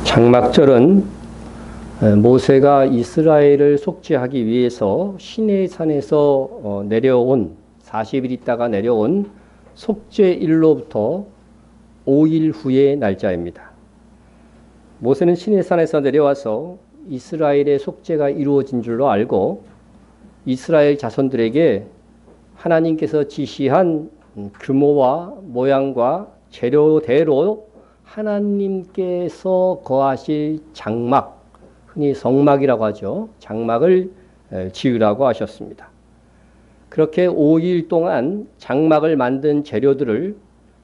장막절은 모세가 이스라엘을 속죄하기 위해서 시내의 산에서 내려온 40일 있다가 내려온 속죄일로부터 5일 후의 날짜입니다. 모세는 시내의 산에서 내려와서 이스라엘의 속죄가 이루어진 줄로 알고 이스라엘 자손들에게 하나님께서 지시한 규모와 모양과 재료대로 하나님께서 거하실 장막, 흔히 성막이라고 하죠. 장막을 지으라고 하셨습니다. 그렇게 5일 동안 장막을 만든 재료들을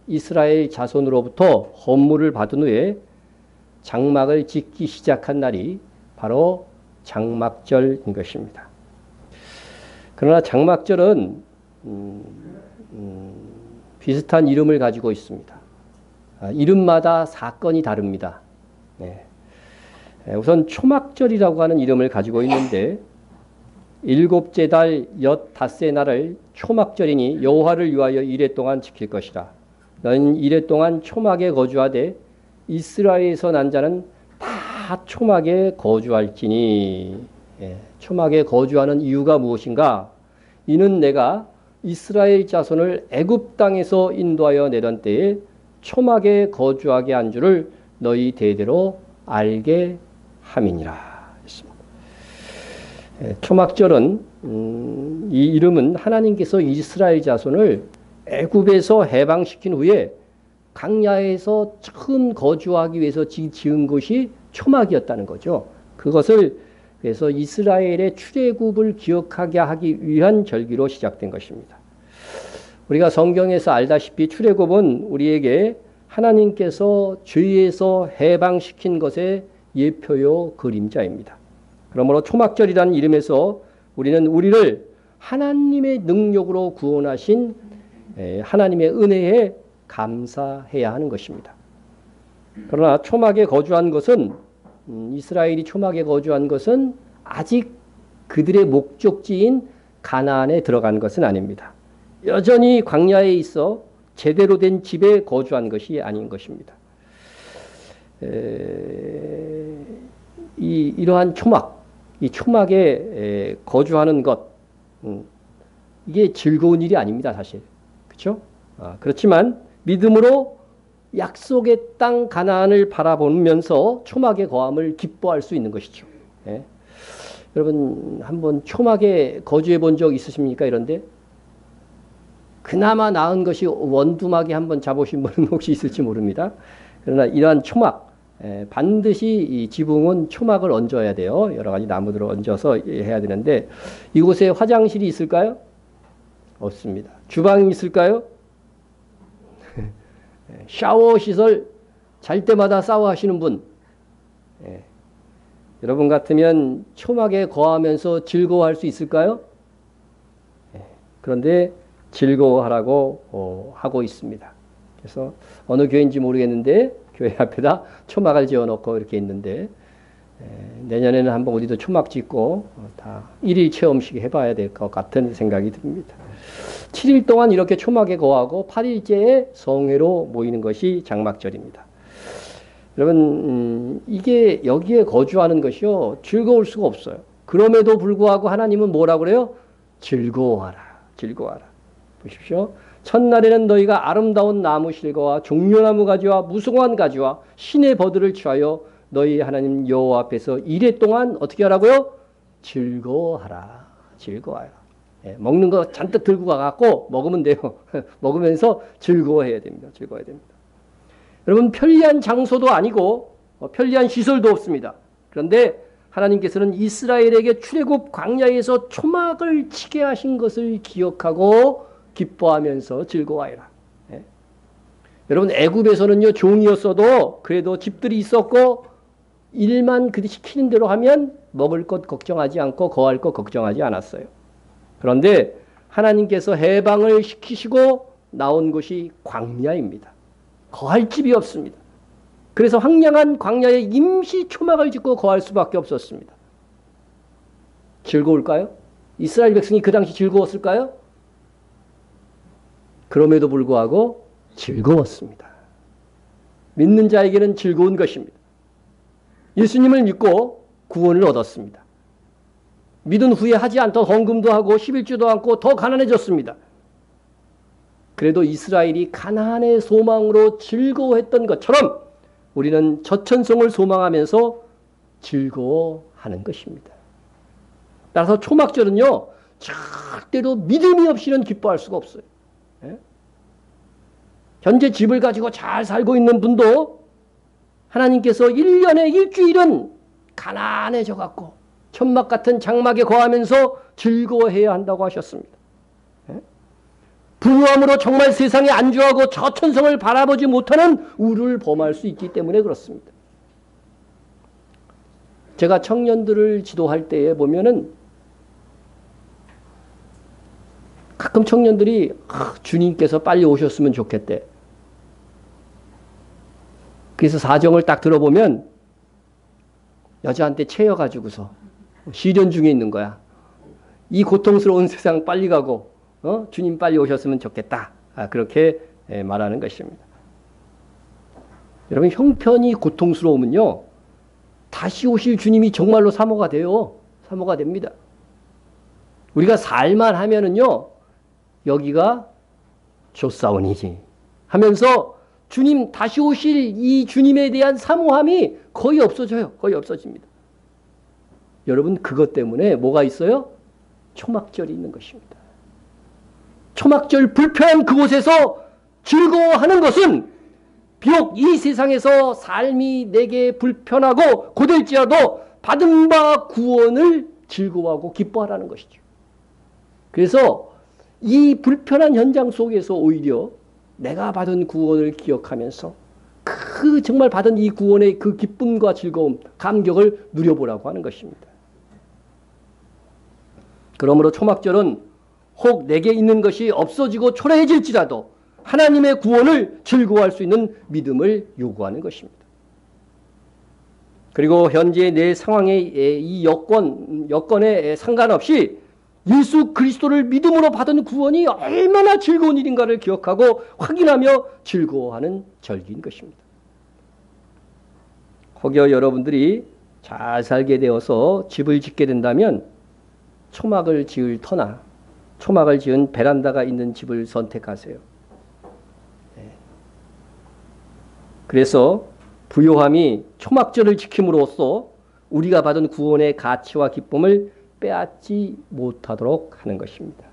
이스라엘 자손으로부터 헌물을 받은 후에 장막을 짓기 시작한 날이 바로 장막절인 것입니다. 그러나 장막절은 비슷한 이름을 가지고 있습니다. 이름마다 사건이 다릅니다. 우선 초막절이라고 하는 이름을 가지고 있는데 일곱째 달 엿 닷새 날을 초막절이니 여호와를 위하여 이레 동안 지킬 것이라. 너는 이레 동안 초막에 거주하되 이스라엘에서 난 자는 다 초막에 거주할지니. 초막에 거주하는 이유가 무엇인가? 이는 내가 이스라엘 자손을 애굽 땅에서 인도하여 내던 때에 초막에 거주하게 한 줄을 너희 대대로 알게 함이니라. 초막절은 이 이름은 하나님께서 이스라엘 자손을 애굽에서 해방시킨 후에 광야에서 처음 거주하기 위해서 지은 것이 초막이었다는 거죠. 그것을 그래서 이스라엘의 출애굽을 기억하게 하기 위한 절기로 시작된 것입니다. 우리가 성경에서 알다시피 출애굽은 우리에게 하나님께서 죄에서 해방시킨 것의 예표요 그림자입니다. 그러므로 초막절이라는 이름에서 우리는 우리를 하나님의 능력으로 구원하신 하나님의 은혜에 감사해야 하는 것입니다. 그러나 초막에 거주한 것은 이스라엘이 초막에 거주한 것은 아직 그들의 목적지인 가나안에 들어간 것은 아닙니다. 여전히 광야에 있어 제대로 된 집에 거주한 것이 아닌 것입니다. 이러한 초막, 이 초막에 거주하는 것, 이게 즐거운 일이 아닙니다, 사실. 그렇죠? 그렇지만 믿음으로 약속의 땅 가나안을 바라보면서 초막의 거함을 기뻐할 수 있는 것이죠. 여러분 한번 초막에 거주해 본 적 있으십니까? 이런데 그나마 나은 것이 원두막에 한번 자보신 분은 혹시 있을지 모릅니다. 그러나 이러한 초막, 반드시 이 지붕은 초막을 얹어야 돼요. 여러 가지 나무들을 얹어서 해야 되는데 이곳에 화장실이 있을까요? 없습니다. 주방이 있을까요? 샤워 시설 잘 때마다 샤워하시는 분, 여러분 같으면 초막에 거하면서 즐거워할 수 있을까요? 그런데 즐거워하라고 하고 있습니다. 그래서 어느 교회인지 모르겠는데 교회 앞에다 초막을 지어놓고 이렇게 있는데 내년에는 한번 우리도 초막 짓고 다 1일 체험식 해봐야 될 것 같은 생각이 듭니다. 7일 동안 이렇게 초막에 거하고 8일째에 성회로 모이는 것이 장막절입니다. 여러분 이게 여기에 거주하는 것이요 즐거울 수가 없어요. 그럼에도 불구하고 하나님은 뭐라고 그래요? 즐거워하라. 즐거워하라. 보십시오. 첫날에는 너희가 아름다운 나무 실과와 종려나무 가지와 무성한 가지와 신의 버들을 취하여 너희 하나님 여호와 앞에서 이레 동안 어떻게 하라고요? 즐거워하라. 즐거워하라. 먹는 거 잔뜩 들고 가갖고 먹으면 돼요. 먹으면서 즐거워해야 됩니다. 즐거워해야 됩니다. 여러분 편리한 장소도 아니고 편리한 시설도 없습니다. 그런데 하나님께서는 이스라엘에게 출애굽 광야에서 초막을 치게 하신 것을 기억하고 기뻐하면서 즐거워해라. 여러분 애굽에서는요 종이었어도 그래도 집들이 있었고 일만 그들이 시키는 대로 하면 먹을 것 걱정하지 않고 거할 것 걱정하지 않았어요. 그런데 하나님께서 해방을 시키시고 나온 곳이 광야입니다. 거할 집이 없습니다. 그래서 황량한 광야에 임시 초막을 짓고 거할 수밖에 없었습니다. 즐거울까요? 이스라엘 백성이 그 당시 즐거웠을까요? 그럼에도 불구하고 즐거웠습니다. 믿는 자에게는 즐거운 것입니다. 예수님을 믿고 구원을 얻었습니다. 믿은 후에 하지 않던 헌금도 하고 11조도 않고 더 가난해졌습니다. 그래도 이스라엘이 가나안의 소망으로 즐거워했던 것처럼 우리는 저천성을 소망하면서 즐거워하는 것입니다. 따라서 초막절은요, 절대로 믿음이 없이는 기뻐할 수가 없어요. 예? 현재 집을 가지고 잘 살고 있는 분도 하나님께서 1년에 일주일은 가난해져 갖고 천막 같은 장막에 거하면서 즐거워해야 한다고 하셨습니다. 예? 부유함으로 정말 세상에 안주하고 저천성을 바라보지 못하는 우를 범할 수 있기 때문에 그렇습니다. 제가 청년들을 지도할 때에 보면은 가끔 청년들이 주님께서 빨리 오셨으면 좋겠대. 그래서 사정을 딱 들어보면 여자한테 채여가지고서 시련 중에 있는 거야. 이 고통스러운 세상 빨리 가고 주님 빨리 오셨으면 좋겠다. 그렇게 말하는 것입니다. 여러분, 형편이 고통스러우면요, 다시 오실 주님이 정말로 사모가 돼요. 사모가 됩니다. 우리가 살만 하면은요, 여기가 좋사오니지 하면서 주님 다시 오실 이 주님에 대한 사모함이 거의 없어져요. 거의 없어집니다. 여러분, 그것 때문에 뭐가 있어요? 초막절이 있는 것입니다. 초막절 불편한 그곳에서 즐거워하는 것은 비록 이 세상에서 삶이 내게 불편하고 고될지라도 받은 바 구원을 즐거워하고 기뻐하라는 것이죠. 그래서 이 불편한 현장 속에서 오히려 내가 받은 구원을 기억하면서 그 정말 받은 이 구원의 그 기쁨과 즐거움, 감격을 누려보라고 하는 것입니다. 그러므로 초막절은 혹 내게 있는 것이 없어지고 초라해질지라도 하나님의 구원을 즐거워할 수 있는 믿음을 요구하는 것입니다. 그리고 현재 내 상황의 이 여건에 상관없이 예수 그리스도를 믿음으로 받은 구원이 얼마나 즐거운 일인가를 기억하고 확인하며 즐거워하는 절기인 것입니다. 혹여 여러분들이 잘 살게 되어서 집을 짓게 된다면 초막을 지을 터나 초막을 지은 베란다가 있는 집을 선택하세요. 그래서 부요함이 초막절을 지킴으로써 우리가 받은 구원의 가치와 기쁨을 빼앗지 못하도록 하는 것입니다.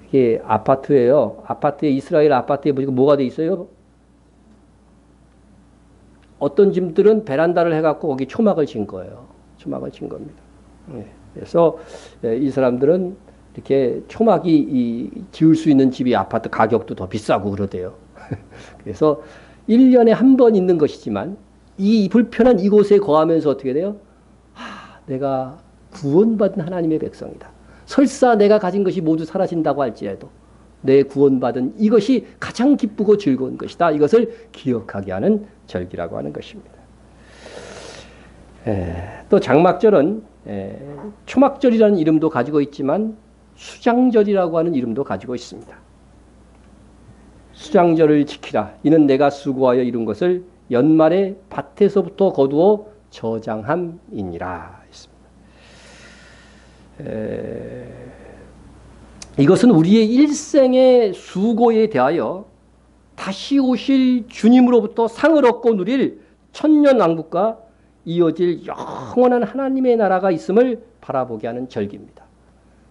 이게 아파트예요. 아파트에, 이스라엘 아파트에 보니까 뭐가 돼 있어요? 어떤 집들은 베란다를 해갖고 거기 초막을 진 거예요. 초막을 진 겁니다. 그래서 이 사람들은 이렇게 초막이 지을 수 있는 집이 아파트 가격도 더 비싸고 그러대요. 그래서 1년에 한 번 있는 것이지만 이 불편한 이곳에 거하면서 어떻게 돼요? 내가 구원받은 하나님의 백성이다. 설사 내가 가진 것이 모두 사라진다고 할지라도 내 구원받은 이것이 가장 기쁘고 즐거운 것이다. 이것을 기억하게 하는 절기라고 하는 것입니다. 또 장막절은 초막절이라는 이름도 가지고 있지만 수장절이라고 하는 이름도 가지고 있습니다. 수장절을 지키라. 이는 내가 수고하여 이룬 것을 연말에 밭에서부터 거두어 저장함이니라. 이것은 우리의 일생의 수고에 대하여 다시 오실 주님으로부터 상을 얻고 누릴 천년왕국과 이어질 영원한 하나님의 나라가 있음을 바라보게 하는 절기입니다.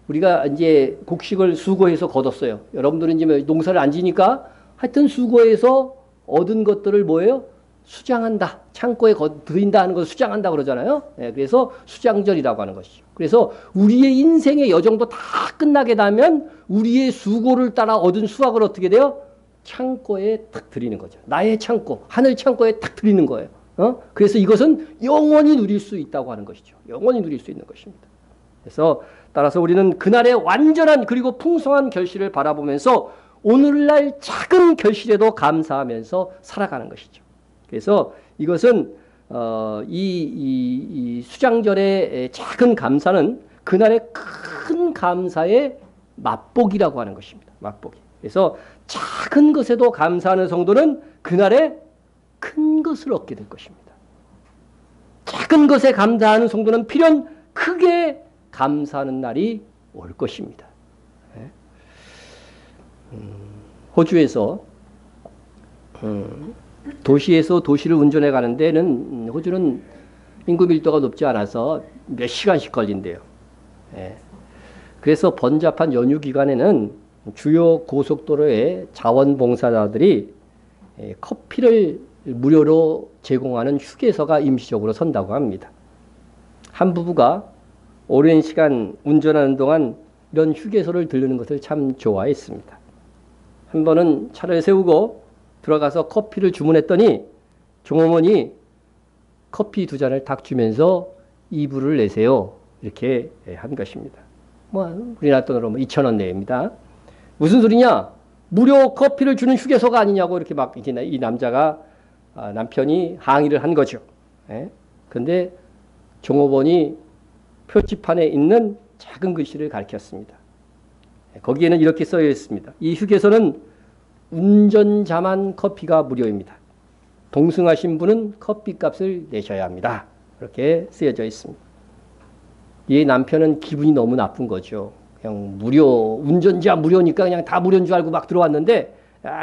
우리가 이제 곡식을 수고해서 거뒀어요. 여러분들은 이제 농사를 안 지니까 하여튼 수고해서 얻은 것들을 뭐예요? 수장한다. 창고에 들인다 하는 것을 수장한다 그러잖아요. 그래서 수장절이라고 하는 것이죠. 그래서 우리의 인생의 여정도 다 끝나게 되면 우리의 수고를 따라 얻은 수확을 어떻게 돼요? 창고에 탁 들이는 거죠. 나의 창고, 하늘 창고에 탁 들이는 거예요. 그래서 이것은 영원히 누릴 수 있다고 하는 것이죠. 영원히 누릴 수 있는 것입니다. 그래서 따라서 우리는 그날의 완전한 그리고 풍성한 결실을 바라보면서 오늘날 작은 결실에도 감사하면서 살아가는 것이죠. 그래서 이것은 이 수장절의 작은 감사는 그날의 큰 감사의 맛보기라고 하는 것입니다. 맛보기. 그래서 작은 것에도 감사하는 성도는 그날의 큰 것을 얻게 될 것입니다. 작은 것에 감사하는 성도는 필연 크게 감사하는 날이 올 것입니다. 호주에서 도시에서 도시를 운전해 가는 데는 호주는 인구 밀도가 높지 않아서 몇 시간씩 걸린대요. 그래서 번잡한 연휴 기간에는 주요 고속도로에 자원봉사자들이 커피를 무료로 제공하는 휴게소가 임시적으로 선다고 합니다. 한 부부가 오랜 시간 운전하는 동안 이런 휴게소를 들르는 것을 참 좋아했습니다. 한 번은 차를 세우고 들어가서 커피를 주문했더니 종업원이 커피 2잔을 딱 주면서 이불을 내세요. 이렇게 한 것입니다. 우리나라 돈으로 2,000원 내입니다. 무슨 소리냐? 무료 커피를 주는 휴게소가 아니냐고 이렇게 막 이 남자가 남편이 항의를 한 거죠. 그런데 종업원이 표지판에 있는 작은 글씨를 가리켰습니다. 거기에는 이렇게 써 있습니다. 이 휴게소는 운전자만 커피가 무료입니다. 동승하신 분은 커피값을 내셔야 합니다. 이렇게 쓰여져 있습니다. 이 남편은 기분이 너무 나쁜 거죠. 그냥 무료, 운전자 무료니까 그냥 다 무료인 줄 알고 막 들어왔는데,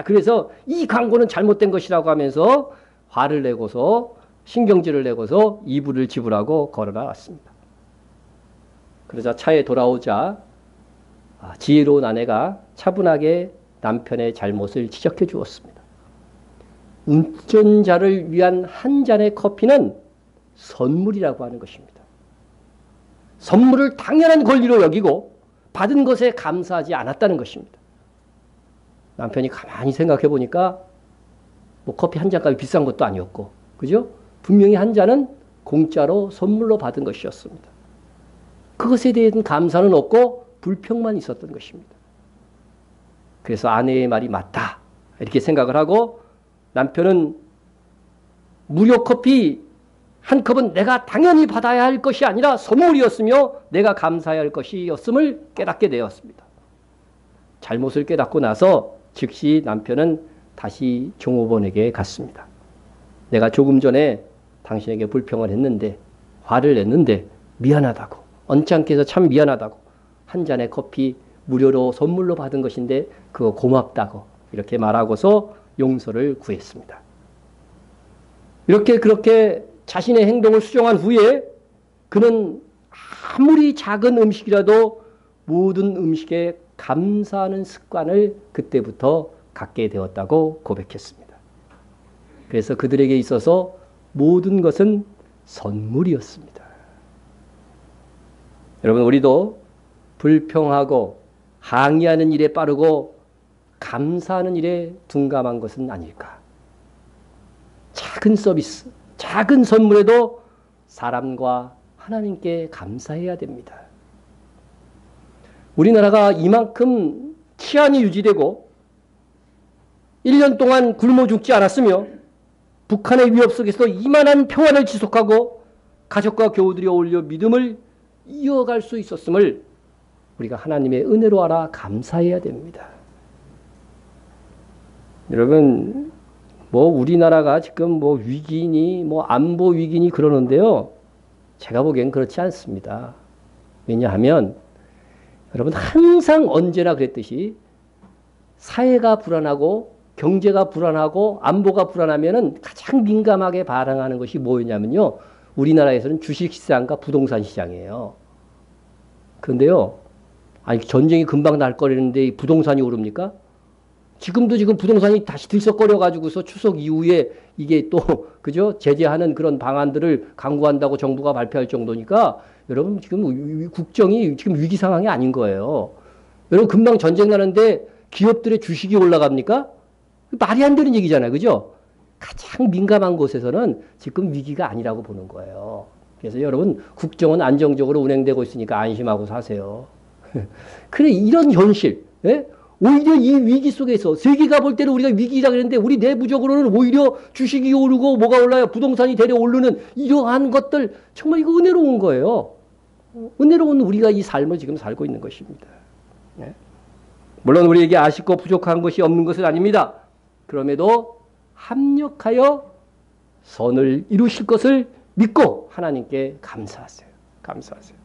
그래서 이 광고는 잘못된 것이라고 하면서 화를 내고서 신경질을 내고서 이불을 지불하고 걸어 나왔습니다. 그러자 차에 돌아오자 지혜로운 아내가 차분하게 남편의 잘못을 지적해 주었습니다. 운전자를 위한 한 잔의 커피는 선물이라고 하는 것입니다. 선물을 당연한 권리로 여기고 받은 것에 감사하지 않았다는 것입니다. 남편이 가만히 생각해 보니까 뭐 커피 한 잔값이 비싼 것도 아니었고, 그죠? 분명히 한 잔은 공짜로 선물로 받은 것이었습니다. 그것에 대한 감사는 없고 불평만 있었던 것입니다. 그래서 아내의 말이 맞다 이렇게 생각을 하고 남편은 무료 커피 한 컵은 내가 당연히 받아야 할 것이 아니라 선물이었으며 내가 감사해야 할 것이었음을 깨닫게 되었습니다. 잘못을 깨닫고 나서 즉시 남편은 다시 종업원에게 갔습니다. 내가 조금 전에 당신에게 불평을 했는데 화를 냈는데 미안하다고, 언짢게 해서 참 미안하다고, 한 잔의 커피 무료로 선물로 받은 것인데 그거 고맙다고 이렇게 말하고서 용서를 구했습니다. 그렇게 자신의 행동을 수정한 후에 그는 아무리 작은 음식이라도 모든 음식에 감사하는 습관을 그때부터 갖게 되었다고 고백했습니다. 그래서 그들에게 있어서 모든 것은 선물이었습니다. 여러분, 우리도 불평하고 항의하는 일에 빠르고 감사하는 일에 둔감한 것은 아닐까? 작은 서비스, 작은 선물에도 사람과 하나님께 감사해야 됩니다. 우리나라가 이만큼 치안이 유지되고 1년 동안 굶어 죽지 않았으며 북한의 위협 속에서 이만한 평화를 지속하고 가족과 교우들이 어울려 믿음을 이어갈 수 있었음을 우리가 하나님의 은혜로 알아 감사해야 됩니다. 여러분, 우리나라가 지금 위기니 안보 위기니 그러는데요. 제가 보기엔 그렇지 않습니다. 왜냐하면 여러분, 항상 언제나 그랬듯이 사회가 불안하고 경제가 불안하고 안보가 불안하면은 가장 민감하게 반응하는 것이 뭐였냐면요. 우리나라에서는 주식시장과 부동산 시장이에요. 그런데요, 전쟁이 금방 날 거리는데 부동산이 오릅니까? 지금 부동산이 다시 들썩거려가지고서 추석 이후에 이게 또, 그죠? 제재하는 그런 방안들을 강구한다고 정부가 발표할 정도니까 여러분 지금 국정이 지금 위기 상황이 아닌 거예요. 여러분 금방 전쟁 나는데 기업들의 주식이 올라갑니까? 말이 안 되는 얘기잖아요. 그죠? 가장 민감한 곳에서는 지금 위기가 아니라고 보는 거예요. 그래서 여러분 국정은 안정적으로 운행되고 있으니까 안심하고 사세요. 그래, 이런 현실, 예? 오히려 이 위기 속에서 세계가 볼 때는 우리가 위기라 그랬는데 우리 내부적으로는 오히려 주식이 오르고 뭐가 올라요? 부동산이 대려 오르는 이러한 것들 정말 이거 은혜로운 거예요. 은혜로운 우리가 이 삶을 지금 살고 있는 것입니다. 네? 물론 우리에게 아쉽고 부족한 것이 없는 것은 아닙니다. 그럼에도 합력하여 선을 이루실 것을 믿고 하나님께 감사하세요. 감사하세요.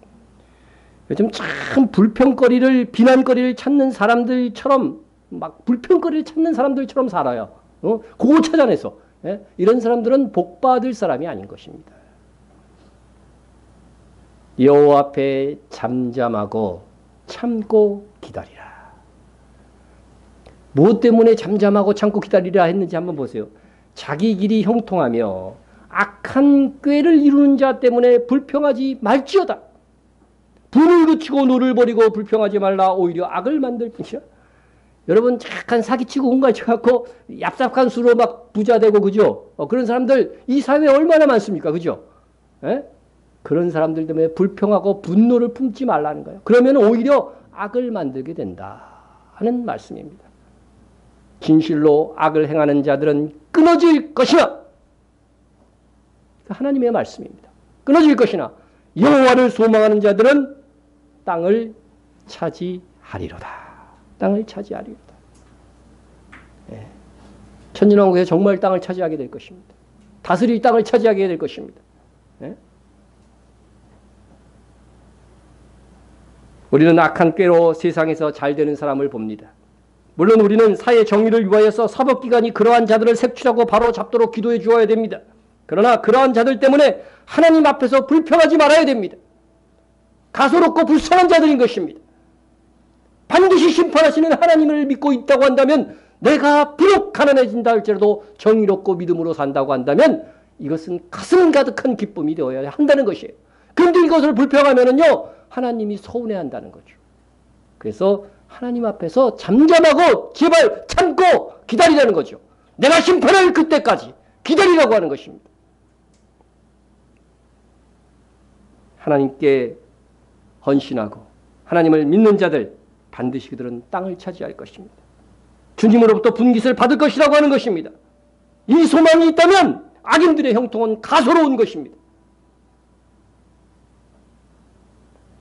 요즘 참 불평거리를, 비난거리를 찾는 사람들처럼, 막 불평거리를 찾는 사람들처럼 살아요. 그거 찾아내서. 예? 이런 사람들은 복받을 사람이 아닌 것입니다. 여호와 앞에 잠잠하고 참고 기다리라. 무엇 때문에 잠잠하고 참고 기다리라 했는지 한번 보세요. 자기 길이 형통하며 악한 꾀를 이루는 자 때문에 불평하지 말지어다. 분을 그치고 노를 버리고 불평하지 말라. 오히려 악을 만들 뿐이야. 여러분 착한 사기치고 온갖 쳐갖고 얍삽한 수로 막 부자 되고 그죠? 그런 사람들 이 사회에 얼마나 많습니까? 그죠? 에? 그런 사람들 때문에 불평하고 분노를 품지 말라는 거예요. 그러면 오히려 악을 만들게 된다 하는 말씀입니다. 진실로 악을 행하는 자들은 끊어질 것이나, 하나님의 말씀입니다. 끊어질 것이나 여호와를 소망하는 자들은 땅을 차지하리로다. 땅을 차지하리로다. 예. 천진왕국에 정말 땅을 차지하게 될 것입니다. 다스릴 땅을 차지하게 될 것입니다. 예? 우리는 악한 꾀로 세상에서 잘 되는 사람을 봅니다. 물론 우리는 사회 정의를 위하여서 사법기관이 그러한 자들을 색출하고 바로 잡도록 기도해 주어야 됩니다. 그러나 그러한 자들 때문에 하나님 앞에서 불평하지 말아야 됩니다. 가소롭고 불쌍한 자들인 것입니다. 반드시 심판하시는 하나님을 믿고 있다고 한다면, 내가 비록 가난해진다 할지라도 정의롭고 믿음으로 산다고 한다면 이것은 가슴 가득한 기쁨이 되어야 한다는 것이에요. 그런데 이것을 불평하면은요, 하나님이 서운해한다는 거죠. 그래서 하나님 앞에서 잠잠하고 제발 참고 기다리라는 거죠. 내가 심판할 그때까지 기다리라고 하는 것입니다. 하나님께 헌신하고 하나님을 믿는 자들 반드시 그들은 땅을 차지할 것입니다. 주님으로부터 분깃을 받을 것이라고 하는 것입니다. 이 소망이 있다면 악인들의 형통은 가소로운 것입니다.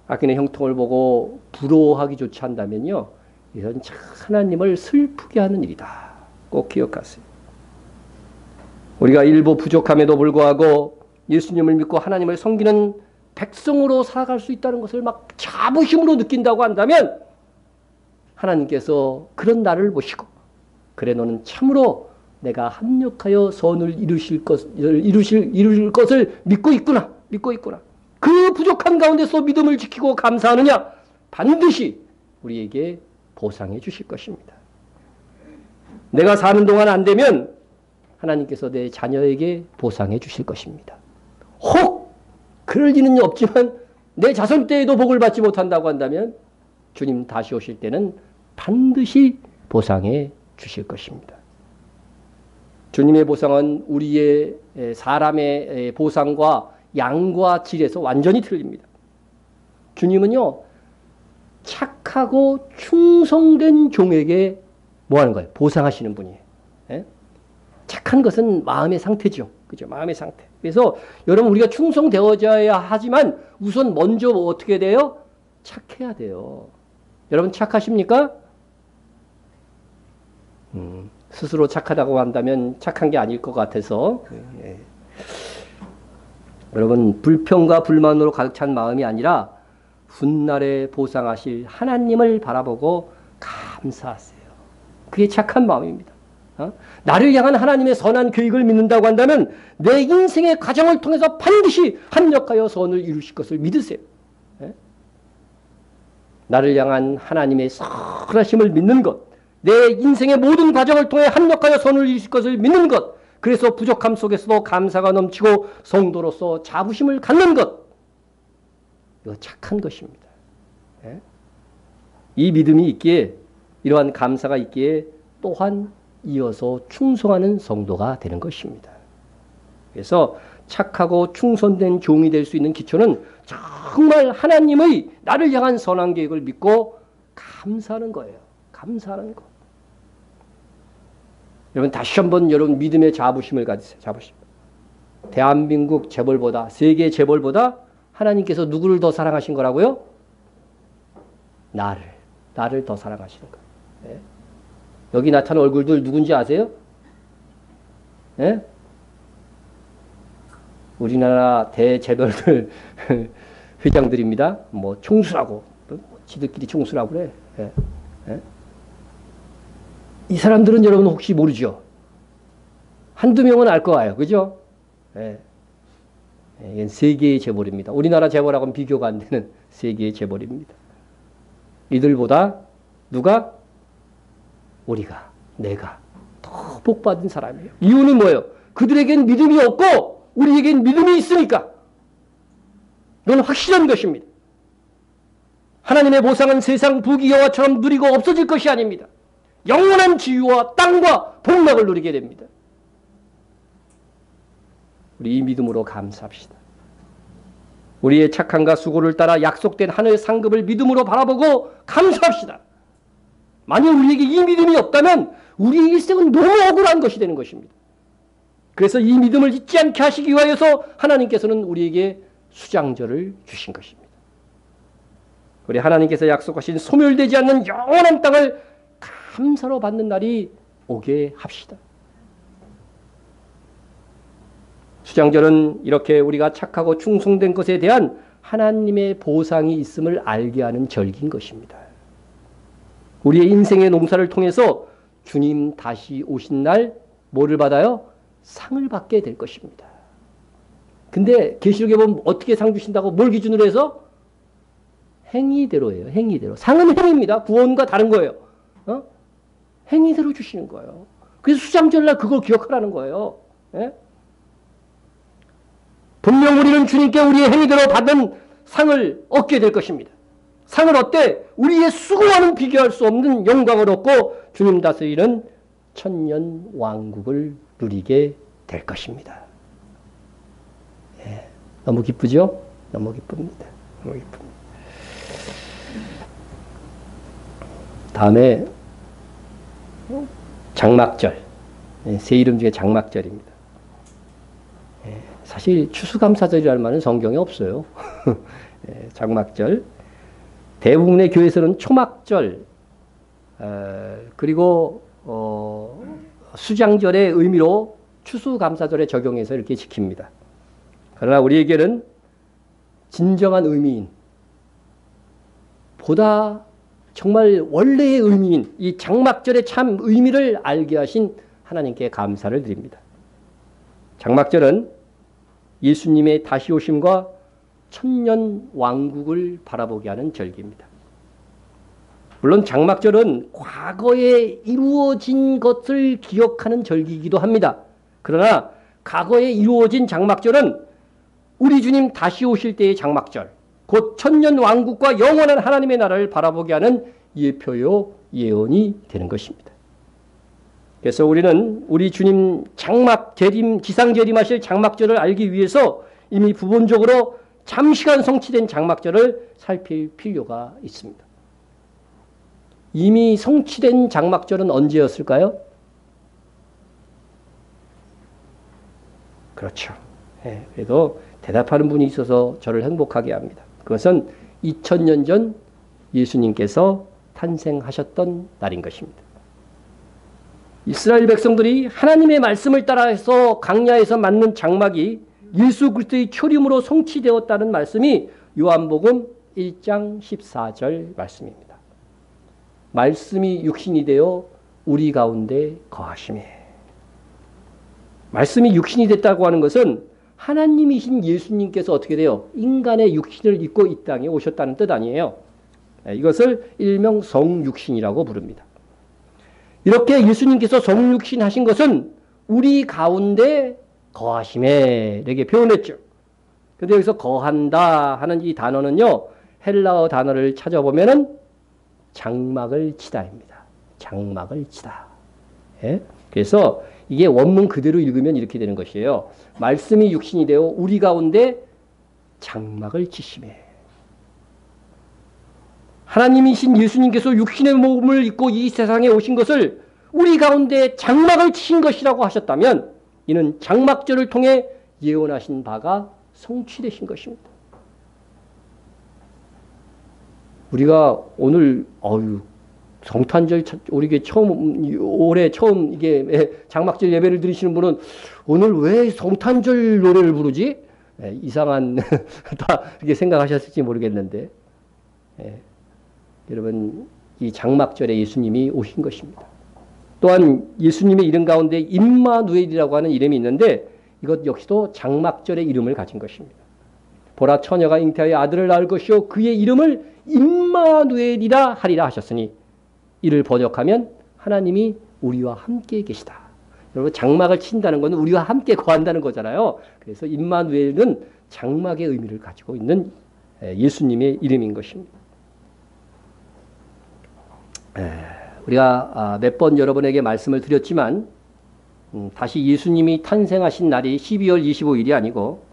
악인의 형통을 보고 부러워하기조차 한다면요, 이건 참 하나님을 슬프게 하는 일이다. 꼭 기억하세요. 우리가 일부 부족함에도 불구하고 예수님을 믿고 하나님을 섬기는 백성으로 살아갈 수 있다는 것을 막 자부심으로 느낀다고 한다면 하나님께서 그런 나를 보시고, 그래 너는 참으로 내가 합력하여 선을 이루실 것을 믿고 있구나. 믿고 있구나. 그 부족한 가운데서 믿음을 지키고 감사하느냐? 반드시 우리에게 보상해 주실 것입니다. 내가 사는 동안 안 되면 하나님께서 내 자녀에게 보상해 주실 것입니다. 혹 그럴 리는 없지만 내 자손 때에도 복을 받지 못한다고 한다면 주님 다시 오실 때는 반드시 보상해 주실 것입니다. 주님의 보상은 우리의 사람의 보상과 양과 질에서 완전히 틀립니다. 주님은요, 착하고 충성된 종에게 뭐 하는 거예요? 보상하시는 분이에요. 예? 착한 것은 마음의 상태죠. 그죠? 마음의 상태. 그래서 여러분 우리가 충성되어져야 하지만 우선 먼저 어떻게 돼요? 착해야 돼요. 여러분 착하십니까? 스스로 착하다고 한다면 착한 게 아닐 것 같아서 예. 여러분 불평과 불만으로 가득 찬 마음이 아니라 훗날에 보상하실 하나님을 바라보고 감사하세요. 그게 착한 마음입니다. 나를 향한 하나님의 선한 계획을 믿는다고 한다면 내 인생의 과정을 통해서 반드시 합력하여 선을 이루실 것을 믿으세요. 예? 나를 향한 하나님의 선하심을 믿는 것, 내 인생의 모든 과정을 통해 합력하여 선을 이루실 것을 믿는 것, 그래서 부족함 속에서도 감사가 넘치고 성도로서 자부심을 갖는 것, 이거 착한 것입니다. 예? 이 믿음이 있기에, 이러한 감사가 있기에 또한 이어서 충성하는 성도가 되는 것입니다. 그래서 착하고 충성된 종이 될 수 있는 기초는 정말 하나님의 나를 향한 선한 계획을 믿고 감사하는 거예요. 감사하는 거. 여러분 다시 한번 여러분 믿음의 자부심을 가지세요. 자부심. 대한민국 재벌보다, 세계 재벌보다 하나님께서 누구를 더 사랑하신 거라고요? 나를 더 사랑하시는 거예요. 네? 여기 나타난 얼굴들 누군지 아세요? 예? 우리나라 대재벌들 회장들입니다. 뭐 총수라고, 지들끼리 총수라고 그래. 예. 예? 이 사람들은 여러분 혹시 모르죠? 한두 명은 알 거예요. 그죠? 예. 이건 세계의 재벌입니다. 우리나라 재벌하고는 비교가 안 되는 세계의 재벌입니다. 이들보다 누가? 우리가, 내가 더 복받은 사람이에요. 이유는 뭐예요? 그들에겐 믿음이 없고 우리에겐 믿음이 있으니까. 이건 확실한 것입니다. 하나님의 보상은 세상 부귀영화처럼 누리고 없어질 것이 아닙니다. 영원한 지위와 땅과 복락을 누리게 됩니다. 우리 이 믿음으로 감사합시다. 우리의 착함과 수고를 따라 약속된 하늘의 상급을 믿음으로 바라보고 감사합시다. 만약 우리에게 이 믿음이 없다면 우리의 일생은 너무 억울한 것이 되는 것입니다. 그래서 이 믿음을 잊지 않게 하시기 위하여서 하나님께서는 우리에게 수장절을 주신 것입니다. 우리 하나님께서 약속하신 소멸되지 않는 영원한 땅을 감사로 받는 날이 오게 합시다. 수장절은 이렇게 우리가 착하고 충성된 것에 대한 하나님의 보상이 있음을 알게 하는 절기인 것입니다. 우리의 인생의 농사를 통해서 주님 다시 오신 날 뭐를 받아요? 상을 받게 될 것입니다. 근데 계시록에 보면 어떻게 상 주신다고 뭘 기준으로 해서? 행위대로예요. 행위대로. 상은 행위입니다. 구원과 다른 거예요. 행위대로 주시는 거예요. 그래서 수장절날 그걸 기억하라는 거예요. 예? 분명 우리는 주님께 우리의 행위대로 받은 상을 얻게 될 것입니다. 상을 얻되 우리의 수고와는 비교할 수 없는 영광을 얻고 주님 다스리는 천년 왕국을 누리게 될 것입니다. 예, 너무 기쁘죠? 너무 기쁩니다. 너무 기쁩니다. 다음에 장막절. 예, 세 이름 중에 장막절입니다. 예, 사실 추수감사절이라는 말은 성경에 없어요. 예, 장막절. 대부분의 교회에서는 초막절, 그리고 수장절의 의미로 추수감사절에 적용해서 이렇게 지킵니다. 그러나 우리에게는 진정한 의미인, 보다 정말 원래의 의미인 이 장막절의 참 의미를 알게 하신 하나님께 감사를 드립니다. 장막절은 예수님의 다시 오심과 천년 왕국을 바라보게 하는 절기입니다. 물론 장막절은 과거에 이루어진 것을 기억하는 절기이기도 합니다. 그러나 과거에 이루어진 장막절은 우리 주님 다시 오실 때의 장막절, 곧 천년 왕국과 영원한 하나님의 나라를 바라보게 하는 예표요 예언이 되는 것입니다. 그래서 우리는 우리 주님 지상 재림하실 장막절을 알기 위해서 이미 부분적으로 잠시간 성취된 장막절을 살필 필요가 있습니다. 이미 성취된 장막절은 언제였을까요? 그렇죠. 예, 그래도 대답하는 분이 있어서 저를 행복하게 합니다. 그것은 2000년 전 예수님께서 탄생하셨던 날인 것입니다. 이스라엘 백성들이 하나님의 말씀을 따라서 광야에서 맞는 장막이 예수 그리스도의 초림으로 성취되었다는 말씀이 요한복음 1장 14절 말씀입니다. 말씀이 육신이 되어 우리 가운데 거하시매. 말씀이 육신이 됐다고 하는 것은 하나님이신 예수님께서 어떻게 돼요? 인간의 육신을 입고 이 땅에 오셨다는 뜻 아니에요. 이것을 일명 성육신이라고 부릅니다. 이렇게 예수님께서 성육신 하신 것은 우리 가운데 거하심에 이렇게 표현했죠. 근데 여기서 거한다 하는 이 단어는요, 헬라어 단어를 찾아보면은 장막을 치다입니다. 장막을 치다. 예? 그래서 이게 원문 그대로 읽으면 이렇게 되는 것이에요. 말씀이 육신이 되어 우리 가운데 장막을 치심에. 하나님이신 예수님께서 육신의 몸을 입고 이 세상에 오신 것을 우리 가운데 장막을 치신 것이라고 하셨다면 이는 장막절을 통해 예언하신 바가 성취되신 것입니다. 우리가 오늘 성탄절 우리 올해 처음 이게 장막절 예배를 드리시는 분은 오늘 왜 성탄절 노래를 부르지? 이상한 다 이렇게 생각하셨을지 모르겠는데 여러분 이 장막절에 예수님이 오신 것입니다. 또한 예수님의 이름 가운데 임마누엘이라고 하는 이름이 있는데 이것 역시도 장막절의 이름을 가진 것입니다. 보라 처녀가 잉태하여 아들을 낳을 것이요 그의 이름을 임마누엘이라 하리라 하셨으니 이를 번역하면 하나님이 우리와 함께 계시다. 여러분 장막을 친다는 것은 우리와 함께 거한다는 거잖아요. 그래서 임마누엘은 장막의 의미를 가지고 있는 예수님의 이름인 것입니다. 우리가 몇 번 여러분에게 말씀을 드렸지만 다시 예수님이 탄생하신 날이 12월 25일이 아니고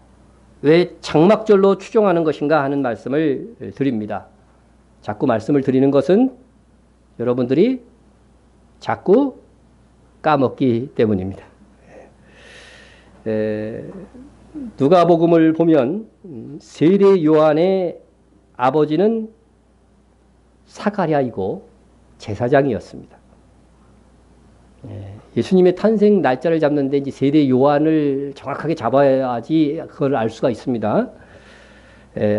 왜 장막절로 추정하는 것인가 하는 말씀을 드립니다. 자꾸 말씀을 드리는 것은 여러분들이 자꾸 까먹기 때문입니다. 누가복음을 보면 세례 요한의 아버지는 사가랴이고 제사장이었습니다. 예수님의 탄생 날짜를 잡는데 이제 세례 요한을 정확하게 잡아야지 그걸 알 수가 있습니다.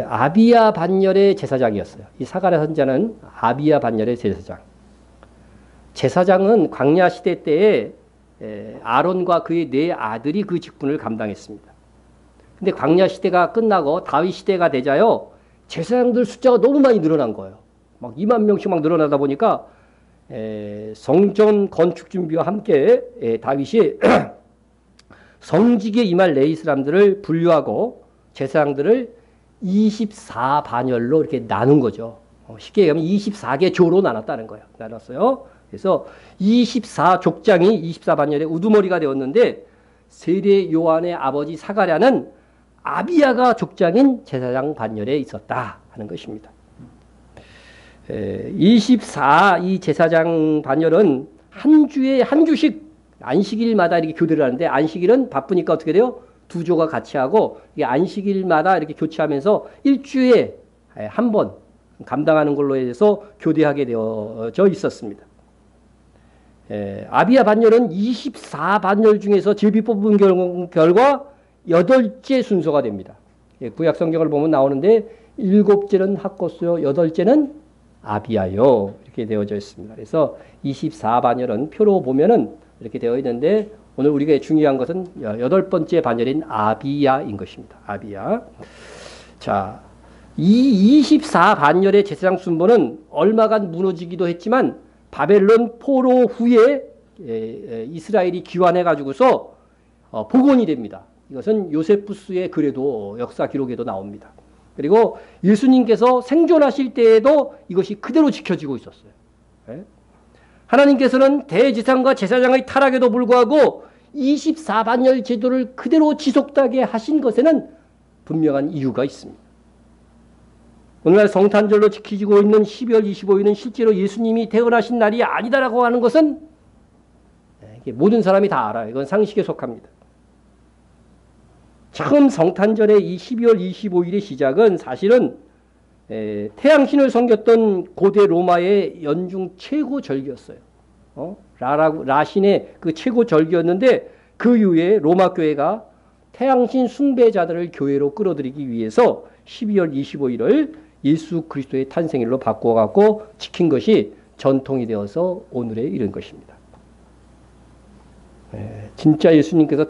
아비야 반열의 제사장이었어요. 이 사가랴 선지자는 아비야 반열의 제사장. 제사장은 광야 시대 때에 아론과 그의 네 아들이 그 직분을 감당했습니다. 근데 광야 시대가 끝나고 다윗 시대가 되자요. 제사장들 숫자가 너무 많이 늘어난 거예요. 막 2만 명씩 막 늘어나다 보니까 성전 건축 준비와 함께 다윗이 성직에 임할 레위 사람들을 분류하고 제사장들을 24반열로 이렇게 나눈 거죠. 쉽게 얘기하면 24개 조로 나눴다는 거예요. 나눴어요. 그래서 24족장이 24반열의 우두머리가 되었는데 세례 요한의 아버지 사가랴는 아비야가 족장인 제사장 반열에 있었다 하는 것입니다. 24 이 제사장 반열은 한 주에 한 주씩 안식일마다 이렇게 교대를 하는데 안식일은 바쁘니까 어떻게 돼요? 두 조가 같이 하고 이게 안식일마다 이렇게 교체하면서 일주에 한 번 감당하는 걸로 해서 교대하게 되어져 있었습니다. 아비야 반열은 24반열 중에서 제비 뽑은 결과 8째 순서가 됩니다. 구약 성경을 보면 나오는데 7째는 학고스요 8째는 아비야요 이렇게 되어져 있습니다. 그래서 24반열은 표로 보면은 이렇게 되어 있는데 오늘 우리가 중요한 것은 8번째 반열인 아비야인 것입니다. 아비야. 자, 이 24반열의 제사장 순번은 얼마간 무너지기도 했지만 바벨론 포로 후에 이스라엘이 귀환해 가지고서 복원이 됩니다. 이것은 요세푸스의 글에도 역사 기록에도 나옵니다. 그리고 예수님께서 생존하실 때에도 이것이 그대로 지켜지고 있었어요. 하나님께서는 대제사장과 제사장의 타락에도 불구하고 24반열 제도를 그대로 지속하게 하신 것에는 분명한 이유가 있습니다. 오늘날 성탄절로 지키고 있는 12월 25일은 실제로 예수님이 태어나신 날이 아니다라고 하는 것은 모든 사람이 다 알아요. 이건 상식에 속합니다. 처음 성탄절의 이 12월 25일의 시작은 사실은 태양신을 섬겼던 고대 로마의 연중 최고 절기였어요. 라신의 그 최고 절기였는데 그 이후에 로마 교회가 태양신 숭배자들을 교회로 끌어들이기 위해서 12월 25일을 예수 그리스도의 탄생일로 바꿔갖고 지킨 것이 전통이 되어서 오늘에 이른 것입니다. 진짜 예수님께서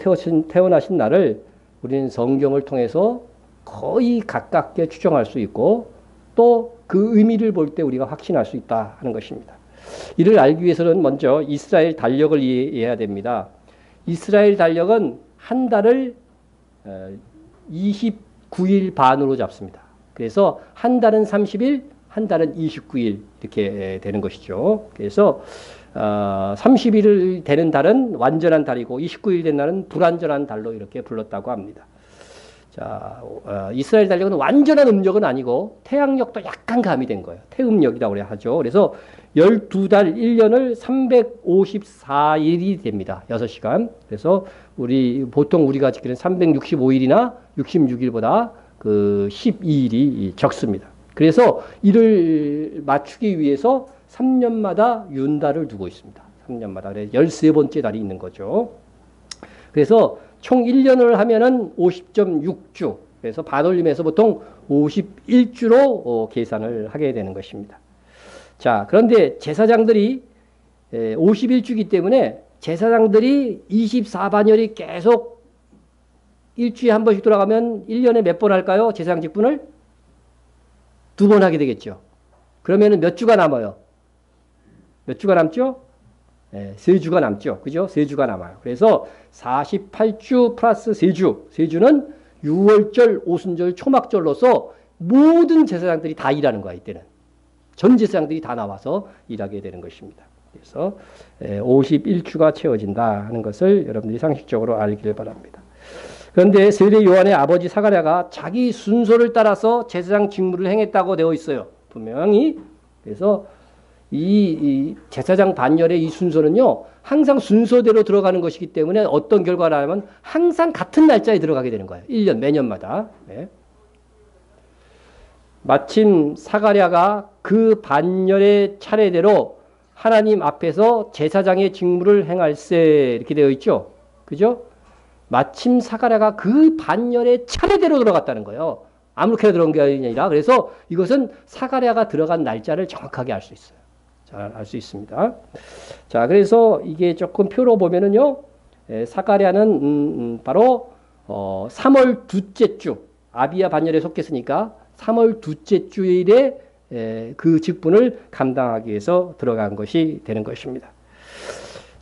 태어나신 날을 우리는 성경을 통해서 거의 가깝게 추정할 수 있고 또 그 의미를 볼 때 우리가 확신할 수 있다 하는 것입니다. 이를 알기 위해서는 먼저 이스라엘 달력을 이해해야 됩니다. 이스라엘 달력은 한 달을 29일 반으로 잡습니다. 그래서 한 달은 30일, 한 달은 29일 이렇게 되는 것이죠. 그래서 30일 되는 달은 완전한 달이고 29일 된 날은 불완전한 달로 이렇게 불렀다고 합니다. 자, 이스라엘 달력은 완전한 음력은 아니고 태양력도 약간 가미된 거예요. 태음력이라고 하죠. 그래서 12달 1년을 354일이 됩니다. 6시간. 그래서 보통 우리가 지키는 365일이나 66일보다 그 12일이 적습니다. 그래서 이를 맞추기 위해서 3년마다 윤달을 두고 있습니다. 3년마다. 그래서 13번째 달이 있는 거죠. 그래서 총 1년을 하면은 50.6주, 그래서 반올림에서 보통 51주로 계산을 하게 되는 것입니다. 자, 그런데 제사장들이 51주기 때문에 제사장들이 24반열이 계속 일주일에 한 번씩 돌아가면 1년에 몇 번 할까요? 제사장 직분을? 2번 하게 되겠죠. 그러면 몇 주가 남아요? 몇 주가 남죠? 3주가 남죠. 그죠? 3주가 남아요. 그래서 48주 플러스 3주. 3주는 유월절, 오순절, 초막절로서 모든 제사장들이 다 일하는 거야, 이때는. 전 제사장들이 다 나와서 일하게 되는 것입니다. 그래서 51주가 채워진다 하는 것을 여러분들이 상식적으로 알기를 바랍니다. 그런데 세례 요한의 아버지 사가랴가 자기 순서를 따라서 제사장 직무를 행했다고 되어 있어요. 분명히. 그래서 이 제사장 반열의 이 순서는요, 항상 순서대로 들어가는 것이기 때문에 어떤 결과를 하면 항상 같은 날짜에 들어가게 되는 거예요. 1년, 매년마다. 네. 마침 사가랴가 그 반열의 차례대로 하나님 앞에서 제사장의 직무를 행할세 이렇게 되어 있죠. 그죠? 마침 사가랴가 그 반열의 차례대로 들어갔다는 거예요. 아무렇게나 들어간 게 아니라. 그래서 이것은 사가랴가 들어간 날짜를 정확하게 알 수 있어요. 잘 알 수 있습니다. 자, 그래서 이게 조금 표로 보면은요, 사가랴는 바로 3월 둘째 주, 아비야 반열에 속했으니까 3월 둘째 주일에 그 직분을 감당하기 위해서 들어간 것이 되는 것입니다.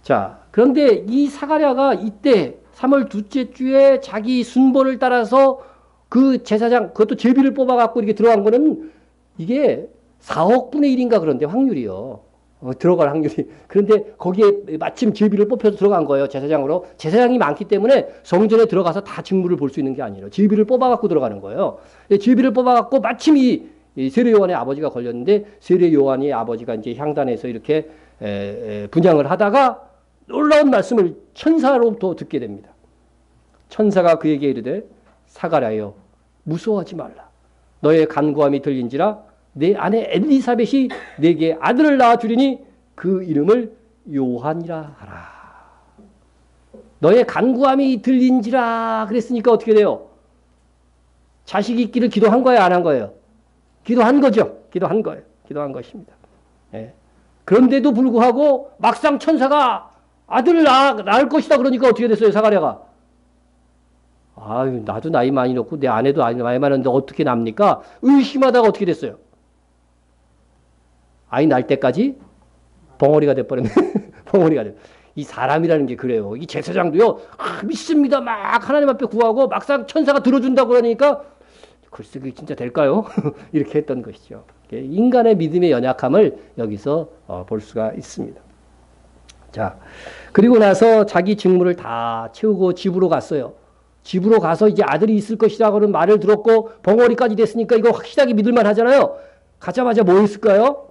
자, 그런데 이 사가랴가 이때 3월 둘째 주에 자기 순번을 따라서 그 제사장, 그것도 제비를 뽑아갖고 이렇게 들어간 거는 이게 4억 분의 1인가 그런데 확률이요. 들어갈 확률이. 그런데 거기에 마침 제비를 뽑혀서 들어간 거예요. 제사장으로. 제사장이 많기 때문에 성전에 들어가서 다 직무를 볼 수 있는 게 아니에요. 제비를 뽑아갖고 들어가는 거예요. 제비를 뽑아갖고 마침 이 세례 요한의 아버지가 걸렸는데 세례 요한의 아버지가 이제 향단에서 이렇게 분향을 하다가 놀라운 말씀을 천사로부터 듣게 됩니다. 천사가 그에게 이르되 사가랴여 무서워하지 말라. 너의 간구함이 들린지라 내 아내 엘리사벳이 내게 아들을 낳아주리니 그 이름을 요한이라 하라. 너의 간구함이 들린지라 그랬으니까 어떻게 돼요? 자식 있기를 기도한 거예요? 안 한 거예요? 기도한 거죠. 기도한 거예요. 기도한 것입니다. 예. 그런데도 불구하고 막상 천사가 아들을 낳을 것이다 그러니까 어떻게 됐어요? 사가랴가. 아유, 나도 나이 많이 먹고 내 아내도 나이 많은데 어떻게 납니까? 의심하다가 어떻게 됐어요? 아이 날 때까지 벙어리가 돼버렸네. 벙어리가 돼. 이 사람이라는 게 그래요. 이 제사장도요, 믿습니다. 막 하나님 앞에 구하고 막상 천사가 들어준다고 그러니까 글쎄 그게 진짜 될까요? 이렇게 했던 것이죠. 인간의 믿음의 연약함을 여기서 볼 수가 있습니다. 자, 그리고 나서 자기 직무를 다 채우고 집으로 갔어요. 집으로 가서 이제 아들이 있을 것이라고는 말을 들었고 벙어리까지 됐으니까 이거 확실하게 믿을만 하잖아요. 가자마자 뭐 했을까요?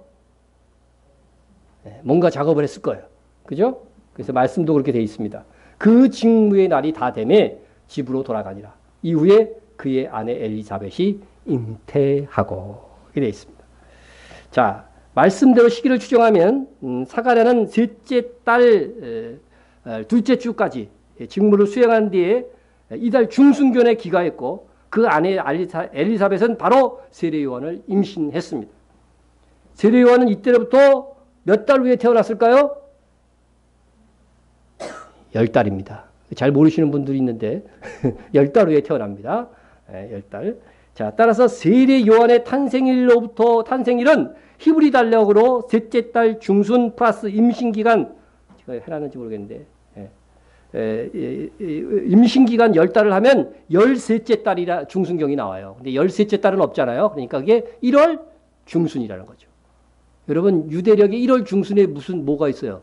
뭔가 작업을 했을 거예요. 그죠? 그래서 말씀도 그렇게 되어 있습니다. 그 직무의 날이 다 되매 집으로 돌아가니라. 이후에 그의 아내 엘리사벳이 잉태하고 이렇게 되어 있습니다. 자, 말씀대로 시기를 추정하면 사가랴는 셋째 달 둘째 주까지 직무를 수행한 뒤에 이달 중순견에 귀가했고 그 아내 엘리사벳은 바로 세례 요한을 임신했습니다. 세례 요한은 이때로부터 몇 달 후에 태어났을까요? 10달입니다. 잘 모르시는 분들이 있는데 10달 후에 태어납니다. 10달. 자, 따라서 세례 요한의 탄생일로부터 탄생일은 히브리 달력으로 셋째 달 중순 플러스 임신기간, 제가 해놨는지 모르겠는데 임신기간 10달을 하면 13째 달이라 중순경이 나와요. 근데 13째 달은 없잖아요. 그러니까 그게 1월 중순이라는 거죠. 여러분 유대력의 1월 중순에 뭐가 있어요?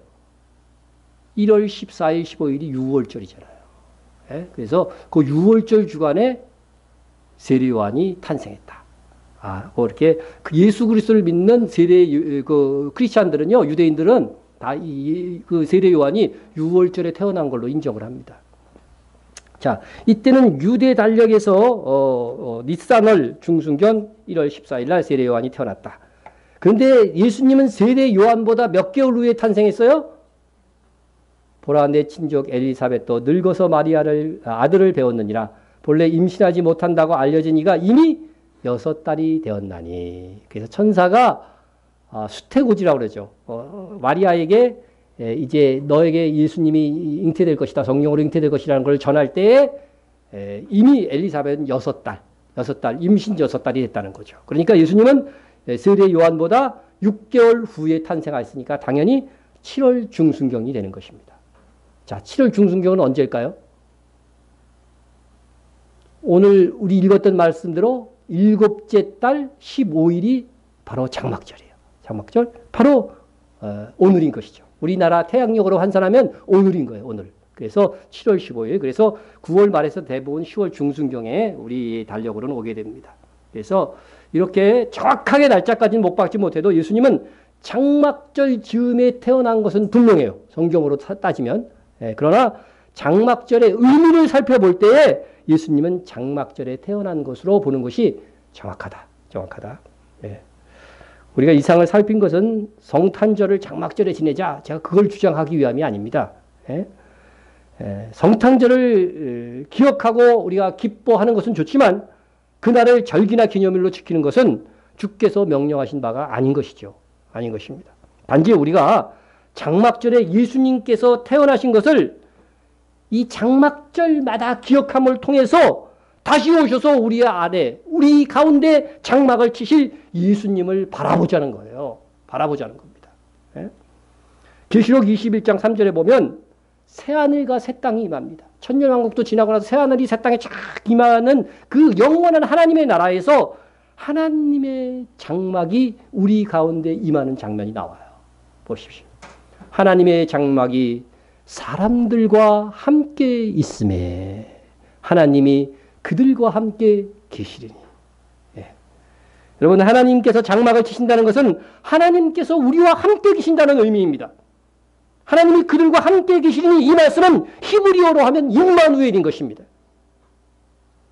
1월 14일, 15일이 6월절이잖아요. 그래서 그 6월절 주간에 세례 요한이 탄생했다. 이렇게 예수 그리스도를 믿는 세례 크리스찬들은요, 유대인들은 다 그 세례 요한이 6월절에 태어난 걸로 인정을 합니다. 자, 이때는 유대 달력에서 니산월 중순견 1월 14일 날 세례 요한이 태어났다. 그런데 예수님은 세례 요한보다 몇 개월 후에 탄생했어요? 보라 내 친족 엘리사벳도 늙어서 마리아를 아들을 배웠느니라. 본래 임신하지 못한다고 알려진 이가 이미 6달이 되었나니. 그래서 천사가 수태고지라고 그러죠. 마리아에게 이제 너에게 예수님이 잉태될 것이다. 성령으로 잉태될 것이라는 걸 전할 때에 이미 엘리사벳은 6달, 임신 6달이 됐다는 거죠. 그러니까 예수님은 세례 요한보다 6개월 후에 탄생하였으니까 당연히 7월 중순경이 되는 것입니다. 자, 7월 중순경은 언제일까요? 오늘 우리 읽었던 말씀대로 7째 달 15일이 바로 장막절이에요. 장막절? 바로 오늘인 것이죠. 우리나라 태양력으로 환산하면 오늘인 거예요. 오늘. 그래서 7월 15일. 그래서 9월 말에서 대부분 10월 중순경에 우리 달력으로는 오게 됩니다. 그래서 이렇게 정확하게 날짜까지는 못 박지 못해도 예수님은 장막절 즈음에 태어난 것은 분명해요. 성경으로 따지면. 그러나 장막절의 의미를 살펴볼 때에 예수님은 장막절에 태어난 것으로 보는 것이 정확하다. 우리가 이상을 살핀 것은 성탄절을 장막절에 지내자. 제가 그걸 주장하기 위함이 아닙니다. 성탄절을 기억하고 우리가 기뻐하는 것은 좋지만 그날을 절기나 기념일로 지키는 것은 주께서 명령하신 바가 아닌 것이죠. 아닌 것입니다. 단지 우리가 장막절에 예수님께서 태어나신 것을 이 장막절마다 기억함을 통해서 다시 오셔서 우리 안에, 우리 가운데 장막을 치실 예수님을 바라보자는 거예요. 바라보자는 겁니다. 계시록 21장 3절에 보면 새하늘과 새 땅이 임합니다. 천년왕국도 지나고 나서 새하늘이 새 땅에 쫙 임하는 그 영원한 하나님의 나라에서 하나님의 장막이 우리 가운데 임하는 장면이 나와요. 보십시오. 하나님의 장막이 사람들과 함께 있음에 하나님이 그들과 함께 계시리니. 여러분, 하나님께서 장막을 치신다는 것은 하나님께서 우리와 함께 계신다는 의미입니다. 하나님이 그들과 함께 계시리니 이 말씀은 히브리어로 하면 임마누엘인 것입니다.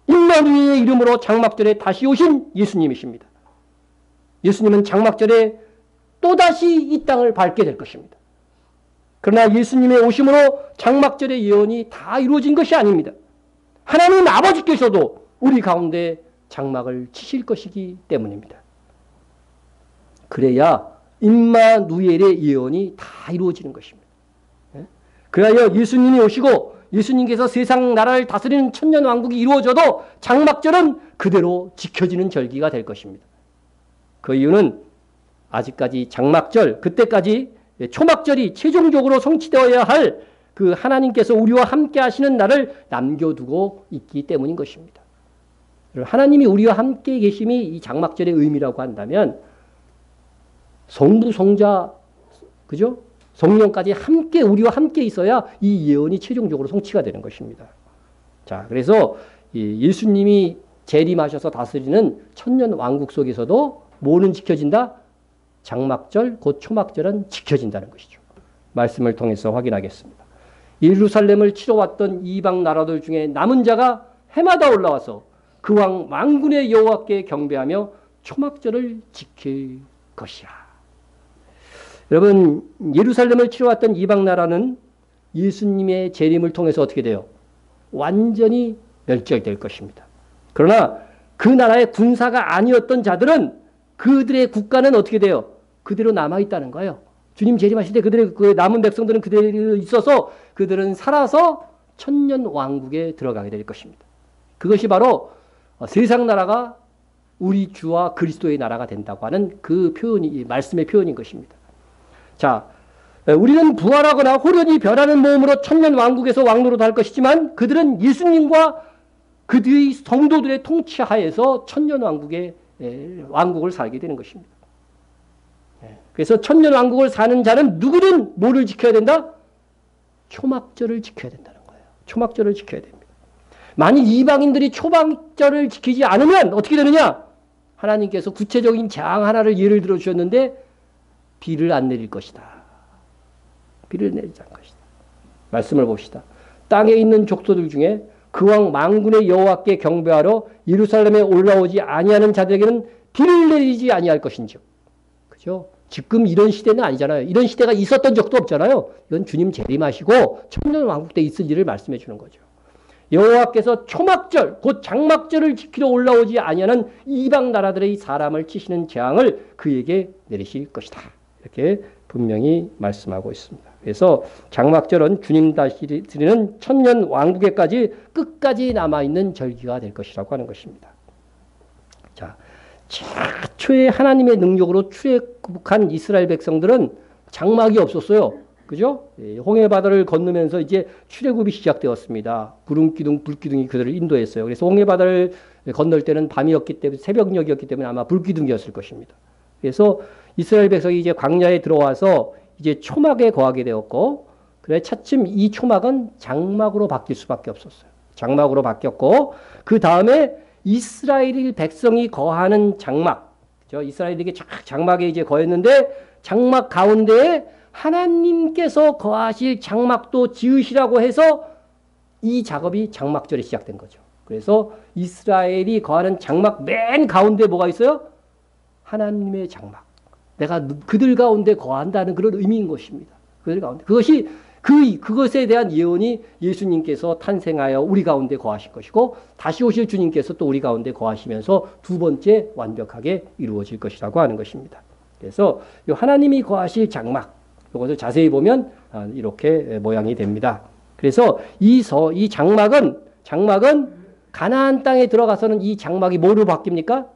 임마누엘의 이름으로 장막절에 다시 오신 예수님이십니다. 예수님은 장막절에 또다시 이 땅을 밟게 될 것입니다. 그러나 예수님의 오심으로 장막절의 예언이 다 이루어진 것이 아닙니다. 하나님 아버지께서도 우리 가운데 장막을 치실 것이기 때문입니다. 그래야 임마누엘의 예언이 다 이루어지는 것입니다. 그래야 예수님이 오시고 예수님께서 세상 나라를 다스리는 천년왕국이 이루어져도 장막절은 그대로 지켜지는 절기가 될 것입니다. 그 이유는 아직까지 장막절, 그때까지 초막절이 최종적으로 성취되어야 할 그 하나님께서 우리와 함께 하시는 날을 남겨두고 있기 때문인 것입니다. 하나님이 우리와 함께 계심이 이 장막절의 의미라고 한다면 성부, 성자, 그죠? 성령까지 함께 우리와 함께 있어야 이 예언이 최종적으로 성취가 되는 것입니다. 자, 그래서 예수님이 재림하셔서 다스리는 천년 왕국 속에서도 뭐는 지켜진다? 장막절, 곧 초막절은 지켜진다는 것이죠. 말씀을 통해서 확인하겠습니다. 예루살렘을 치러 왔던 이방 나라들 중에 남은 자가 해마다 올라와서 그 왕 만군의 여호와께 경배하며 초막절을 지킬 것이라. 여러분, 예루살렘을 치러 왔던 이방 나라는 예수님의 재림을 통해서 어떻게 돼요? 완전히 멸절될 것입니다. 그러나 그 나라의 군사가 아니었던 자들은 그들의 국가는 어떻게 돼요? 그대로 남아있다는 거예요. 주님 재림하실 때 그들의 그 남은 백성들은 그대로 있어서 그들은 살아서 천년 왕국에 들어가게 될 것입니다. 그것이 바로 세상 나라가 우리 주와 그리스도의 나라가 된다고 하는 그 표현이, 말씀의 표현인 것입니다. 자, 우리는 부활하거나 호련히 변하는 몸으로 천년 왕국에서 왕노릇 할 것이지만 그들은 예수님과 그들의 성도들의 통치하에서 천년 왕국을 살게 되는 것입니다. 그래서 천년 왕국을 사는 자는 누구든 뭐를 지켜야 된다? 초막절을 지켜야 된다는 거예요. 초막절을 지켜야 됩니다. 만일 이방인들이 초막절을 지키지 않으면 어떻게 되느냐? 하나님께서 구체적인 재앙 하나를 예를 들어 주셨는데 비를 안 내릴 것이다. 비를 내리지 않을 것이다. 말씀을 봅시다. 땅에 있는 족속들 중에 그 왕 만군의 여호와께 경배하러 예루살렘에 올라오지 아니하는 자들에게는 비를 내리지 아니할 것인지요. 그죠? 지금 이런 시대는 아니잖아요. 이런 시대가 있었던 적도 없잖아요. 이건 주님 재림하시고 천년 왕국 때 있을 일을 말씀해 주는 거죠. 여호와께서 초막절 곧 장막절을 지키러 올라오지 아니하는 이방 나라들의 사람을 치시는 재앙을 그에게 내리실 것이다. 이렇게 분명히 말씀하고 있습니다. 그래서 장막절은 주님 다시 드리는 천년 왕국에까지 끝까지 남아있는 절기가 될 것이라고 하는 것입니다. 자, 최초의 하나님의 능력으로 출애굽한 이스라엘 백성들은 장막이 없었어요. 그죠? 홍해 바다를 건너면서 이제 출애굽이 시작되었습니다. 구름 기둥, 불 기둥이 그들을 인도했어요. 그래서 홍해 바다를 건널 때는 밤이었기 때문에 새벽녘이었기 때문에 아마 불 기둥이었을 것입니다. 그래서 이스라엘 백성이 이제 광야에 들어와서 이제 초막에 거하게 되었고, 그래 차츰 이 초막은 장막으로 바뀔 수밖에 없었어요. 장막으로 바뀌었고, 그 다음에 이스라엘 백성이 거하는 장막, 이스라엘에게 장막에 이제 거했는데 장막 가운데에 하나님께서 거하실 장막도 지으시라고 해서 이 작업이 장막절에 시작된 거죠. 그래서 이스라엘이 거하는 장막 맨 가운데 뭐가 있어요? 하나님의 장막. 내가 그들 가운데 거한다는 그런 의미인 것입니다. 그들 가운데. 그것에 대한 예언이 예수님께서 탄생하여 우리 가운데 거하실 것이고, 다시 오실 주님께서 또 우리 가운데 거하시면서 두 번째 완벽하게 이루어질 것이라고 하는 것입니다. 그래서 하나님이 거하실 장막, 이것을 자세히 보면 이렇게 모양이 됩니다. 그래서 이 장막은 가나안 땅에 들어가서는 이 장막이 뭐로 바뀝니까?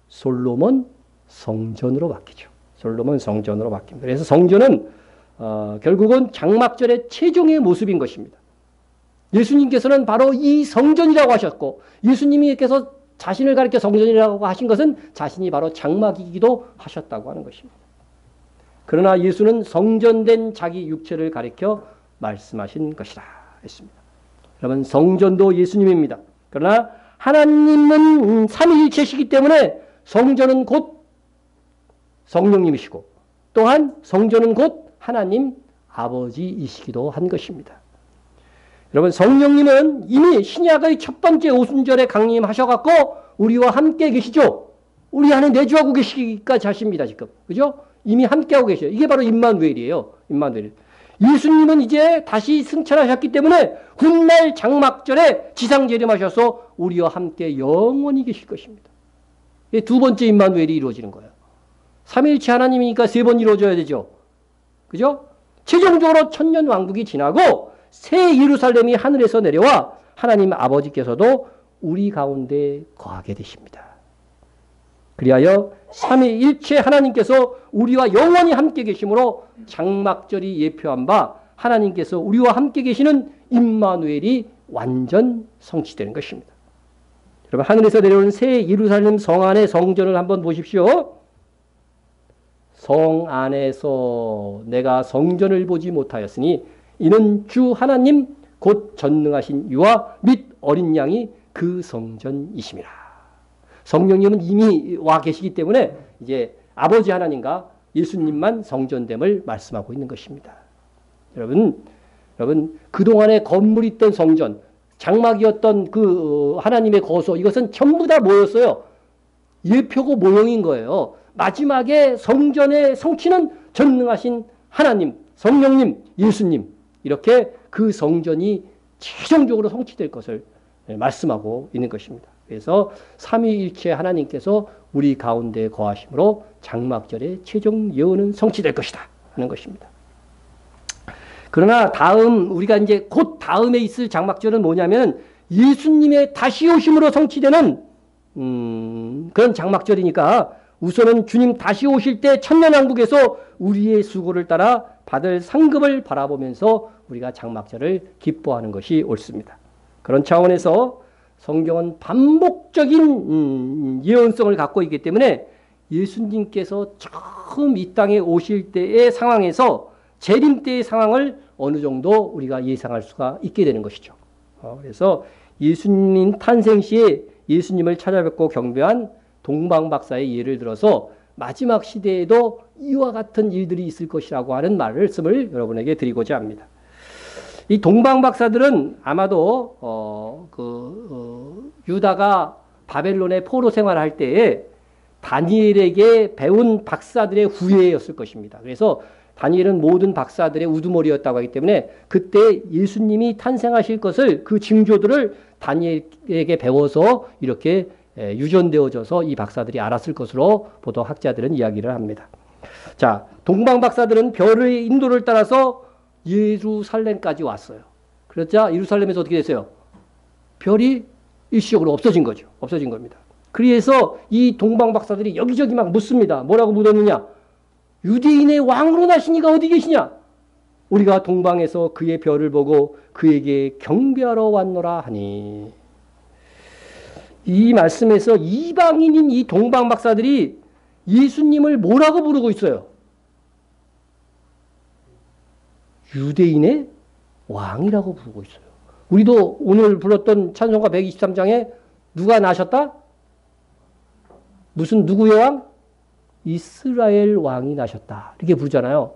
솔로몬 성전으로 바뀌죠. 솔로몬 성전으로 바뀝니다. 그래서 성전은 결국은 장막절의 최종의 모습인 것입니다. 예수님께서는 바로 이 성전이라고 하셨고, 예수님께서 자신을 가리켜 성전이라고 하신 것은 자신이 바로 장막이기도 하셨다고 하는 것입니다. 그러나 예수는 성전된 자기 육체를 가리켜 말씀하신 것이라 했습니다. 여러분, 성전도 예수님입니다. 그러나 하나님은 삼위일체시기 때문에 성전은 곧 성령님이시고, 또한 성전은 곧 하나님 아버지이시기도 한 것입니다. 여러분, 성령님은 이미 신약의 첫 번째 오순절에 강림하셔갖고 우리와 함께 계시죠. 우리 안에 내주하고 계시기까지 하십니다. 지금, 그죠? 이미 함께하고 계셔요. 이게 바로 임마누엘이에요. 임마누엘. 예수님은 이제 다시 승천하셨기 때문에 훗날 장막절에 지상 재림하셔서 우리와 함께 영원히 계실 것입니다. 이게 두 번째 임마누엘이 이루어지는 거예요. 삼위일체 하나님이니까 세 번 이루어져야 되죠. 그죠? 최종적으로 천년 왕국이 지나고 새 예루살렘이 하늘에서 내려와 하나님 아버지께서도 우리 가운데 거하게 되십니다. 그리하여 삼위일체 하나님께서 우리와 영원히 함께 계심으로 장막절이 예표한 바 하나님께서 우리와 함께 계시는 임마누엘이 완전 성취되는 것입니다. 여러분, 하늘에서 내려오는 새 예루살렘 성 안의 성전을 한번 보십시오. 성 안에서 내가 성전을 보지 못하였으니 이는 주 하나님 곧 전능하신 유아 및 어린 양이 그 성전이심이라. 성령님은 이미 와 계시기 때문에 이제 아버지 하나님과 예수님만 성전됨을 말씀하고 있는 것입니다. 여러분 그동안에 건물이 있던 성전, 장막이었던 그 하나님의 거소, 이것은 전부 다 뭐였어요? 예표고 모형인 거예요. 마지막에 성전의 성취는 전능하신 하나님, 성령님, 예수님, 이렇게 그 성전이 최종적으로 성취될 것을 말씀하고 있는 것입니다. 그래서 삼위일체 하나님께서 우리 가운데 거하심으로 장막절의 최종 예언은 성취될 것이다 하는 것입니다. 그러나 우리가 이제 곧 다음에 있을 장막절은 뭐냐면 예수님의 다시 오심으로 성취되는 그런 장막절이니까 우선은 주님 다시 오실 때 천년왕국에서 우리의 수고를 따라 받을 상급을 바라보면서 우리가 장막절을 기뻐하는 것이 옳습니다. 그런 차원에서 성경은 반복적인 예언성을 갖고 있기 때문에 예수님께서 처음 이 땅에 오실 때의 상황에서 재림 때의 상황을 어느 정도 우리가 예상할 수가 있게 되는 것이죠. 그래서 예수님 탄생 시에 예수님을 찾아뵙고 경배한 동방박사의 예를 들어서 마지막 시대에도 이와 같은 일들이 있을 것이라고 하는 말씀을 여러분에게 드리고자 합니다. 이 동방박사들은 아마도 유다가 바벨론의 포로 생활을 할 때에 다니엘에게 배운 박사들의 후예였을 것입니다. 그래서 다니엘은 모든 박사들의 우두머리였다고 하기 때문에 그때 예수님이 탄생하실 것을 그 징조들을 다니엘에게 배워서 이렇게 유전되어져서 이 박사들이 알았을 것으로 보통 학자들은 이야기를 합니다. 자, 동방 박사들은 별의 인도를 따라서 예루살렘까지 왔어요. 그렇자 예루살렘에서 어떻게 됐어요? 별이 일시적으로 없어진 거죠. 없어진 겁니다. 그래서 이 동방 박사들이 여기저기 막 묻습니다. 뭐라고 묻었느냐? 유대인의 왕으로 나신 이가 어디 계시냐? 우리가 동방에서 그의 별을 보고 그에게 경배하러 왔노라 하니. 이 말씀에서 이방인인 이 동방 박사들이 예수님을 뭐라고 부르고 있어요? 유대인의 왕이라고 부르고 있어요. 우리도 오늘 불렀던 찬송가 123장에 누가 나셨다? 무슨 누구의 왕? 이스라엘 왕이 나셨다. 이렇게 부르잖아요.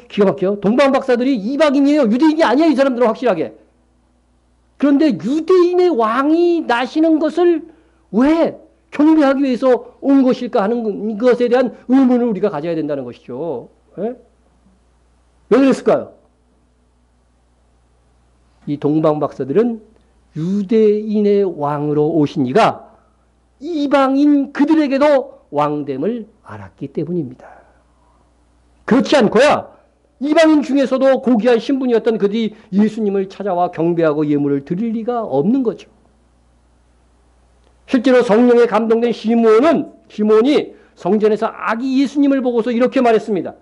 기가 막혀요. 동방 박사들이 이방인이에요. 유대인이 아니에요. 이 사람들은 확실하게. 그런데 유대인의 왕이 나시는 것을 왜 경배하기 위해서 온 것일까 하는 것에 대한 의문을 우리가 가져야 된다는 것이죠. 예? 왜 그랬을까요? 이 동방 박사들은 유대인의 왕으로 오신 이가 이방인 그들에게도 왕됨을 알았기 때문입니다. 그렇지 않고야 이방인 중에서도 고귀한 신분이었던 그들이 예수님을 찾아와 경배하고 예물을 드릴 리가 없는 거죠. 실제로 성령에 감동된 시몬이 성전에서 아기 예수님을 보고서 이렇게 말했습니다.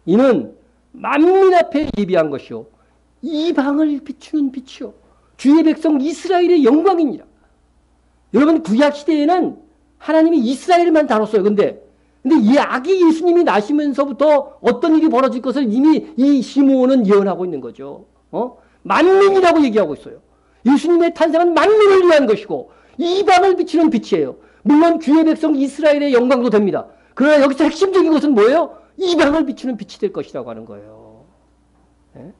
이는 만민 앞에 예비한 것이요 이방을 비추는 빛이요 주의 백성 이스라엘의 영광이니라. 여러분 구약 시대에는 하나님이 이스라엘만 다뤘어요. 근데 이 아기 예수님이 나시면서부터 어떤 일이 벌어질 것을 이미 이 시므온은 예언하고 있는 거죠. 만민이라고 얘기하고 있어요. 예수님의 탄생은 만민을 위한 것이고 이방을 비추는 빛이에요. 물론 주의 백성 이스라엘의 영광도 됩니다. 그러나 여기서 핵심적인 것은 뭐예요? 이방을 비추는 빛이 될 것이라고 하는 거예요. 네?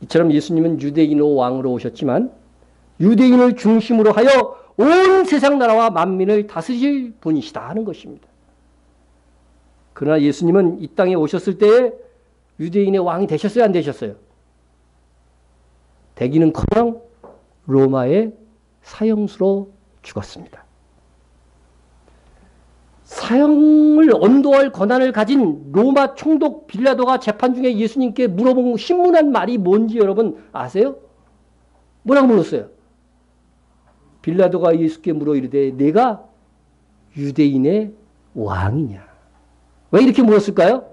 이처럼 예수님은 유대인의 왕으로 오셨지만 유대인을 중심으로 하여 온 세상 나라와 만민을 다스릴 분이시다 하는 것입니다. 그러나 예수님은 이 땅에 오셨을 때에 유대인의 왕이 되셨어요? 안 되셨어요? 되기는커녕 로마의 사형수로 죽었습니다. 사형을 언도할 권한을 가진 로마 총독 빌라도가 재판 중에 예수님께 물어본 신문한 말이 뭔지 여러분 아세요? 뭐라고 물었어요? 빌라도가 예수께 물어 이르되 내가 유대인의 왕이냐? 왜 이렇게 물었을까요?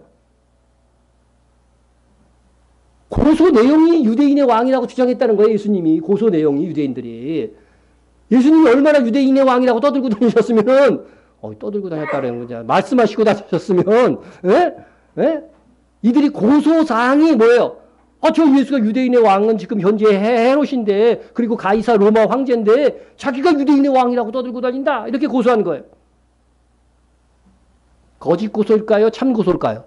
고소 내용이 유대인의 왕이라고 주장했다는 거예요. 예수님이 고소 내용이 유대인들이 예수님이 얼마나 유대인의 왕이라고 떠들고 다니셨으면 떠들고 다녔다는 거냐 말씀하시고 다니셨으면 이들이 고소 사항이 뭐예요? 저 예수가 유대인의 왕은 지금 현재 헤롯인데 그리고 가이사 로마 황제인데 자기가 유대인의 왕이라고 떠들고 다닌다. 이렇게 고소한 거예요. 거짓 고소일까요? 참 고소일까요?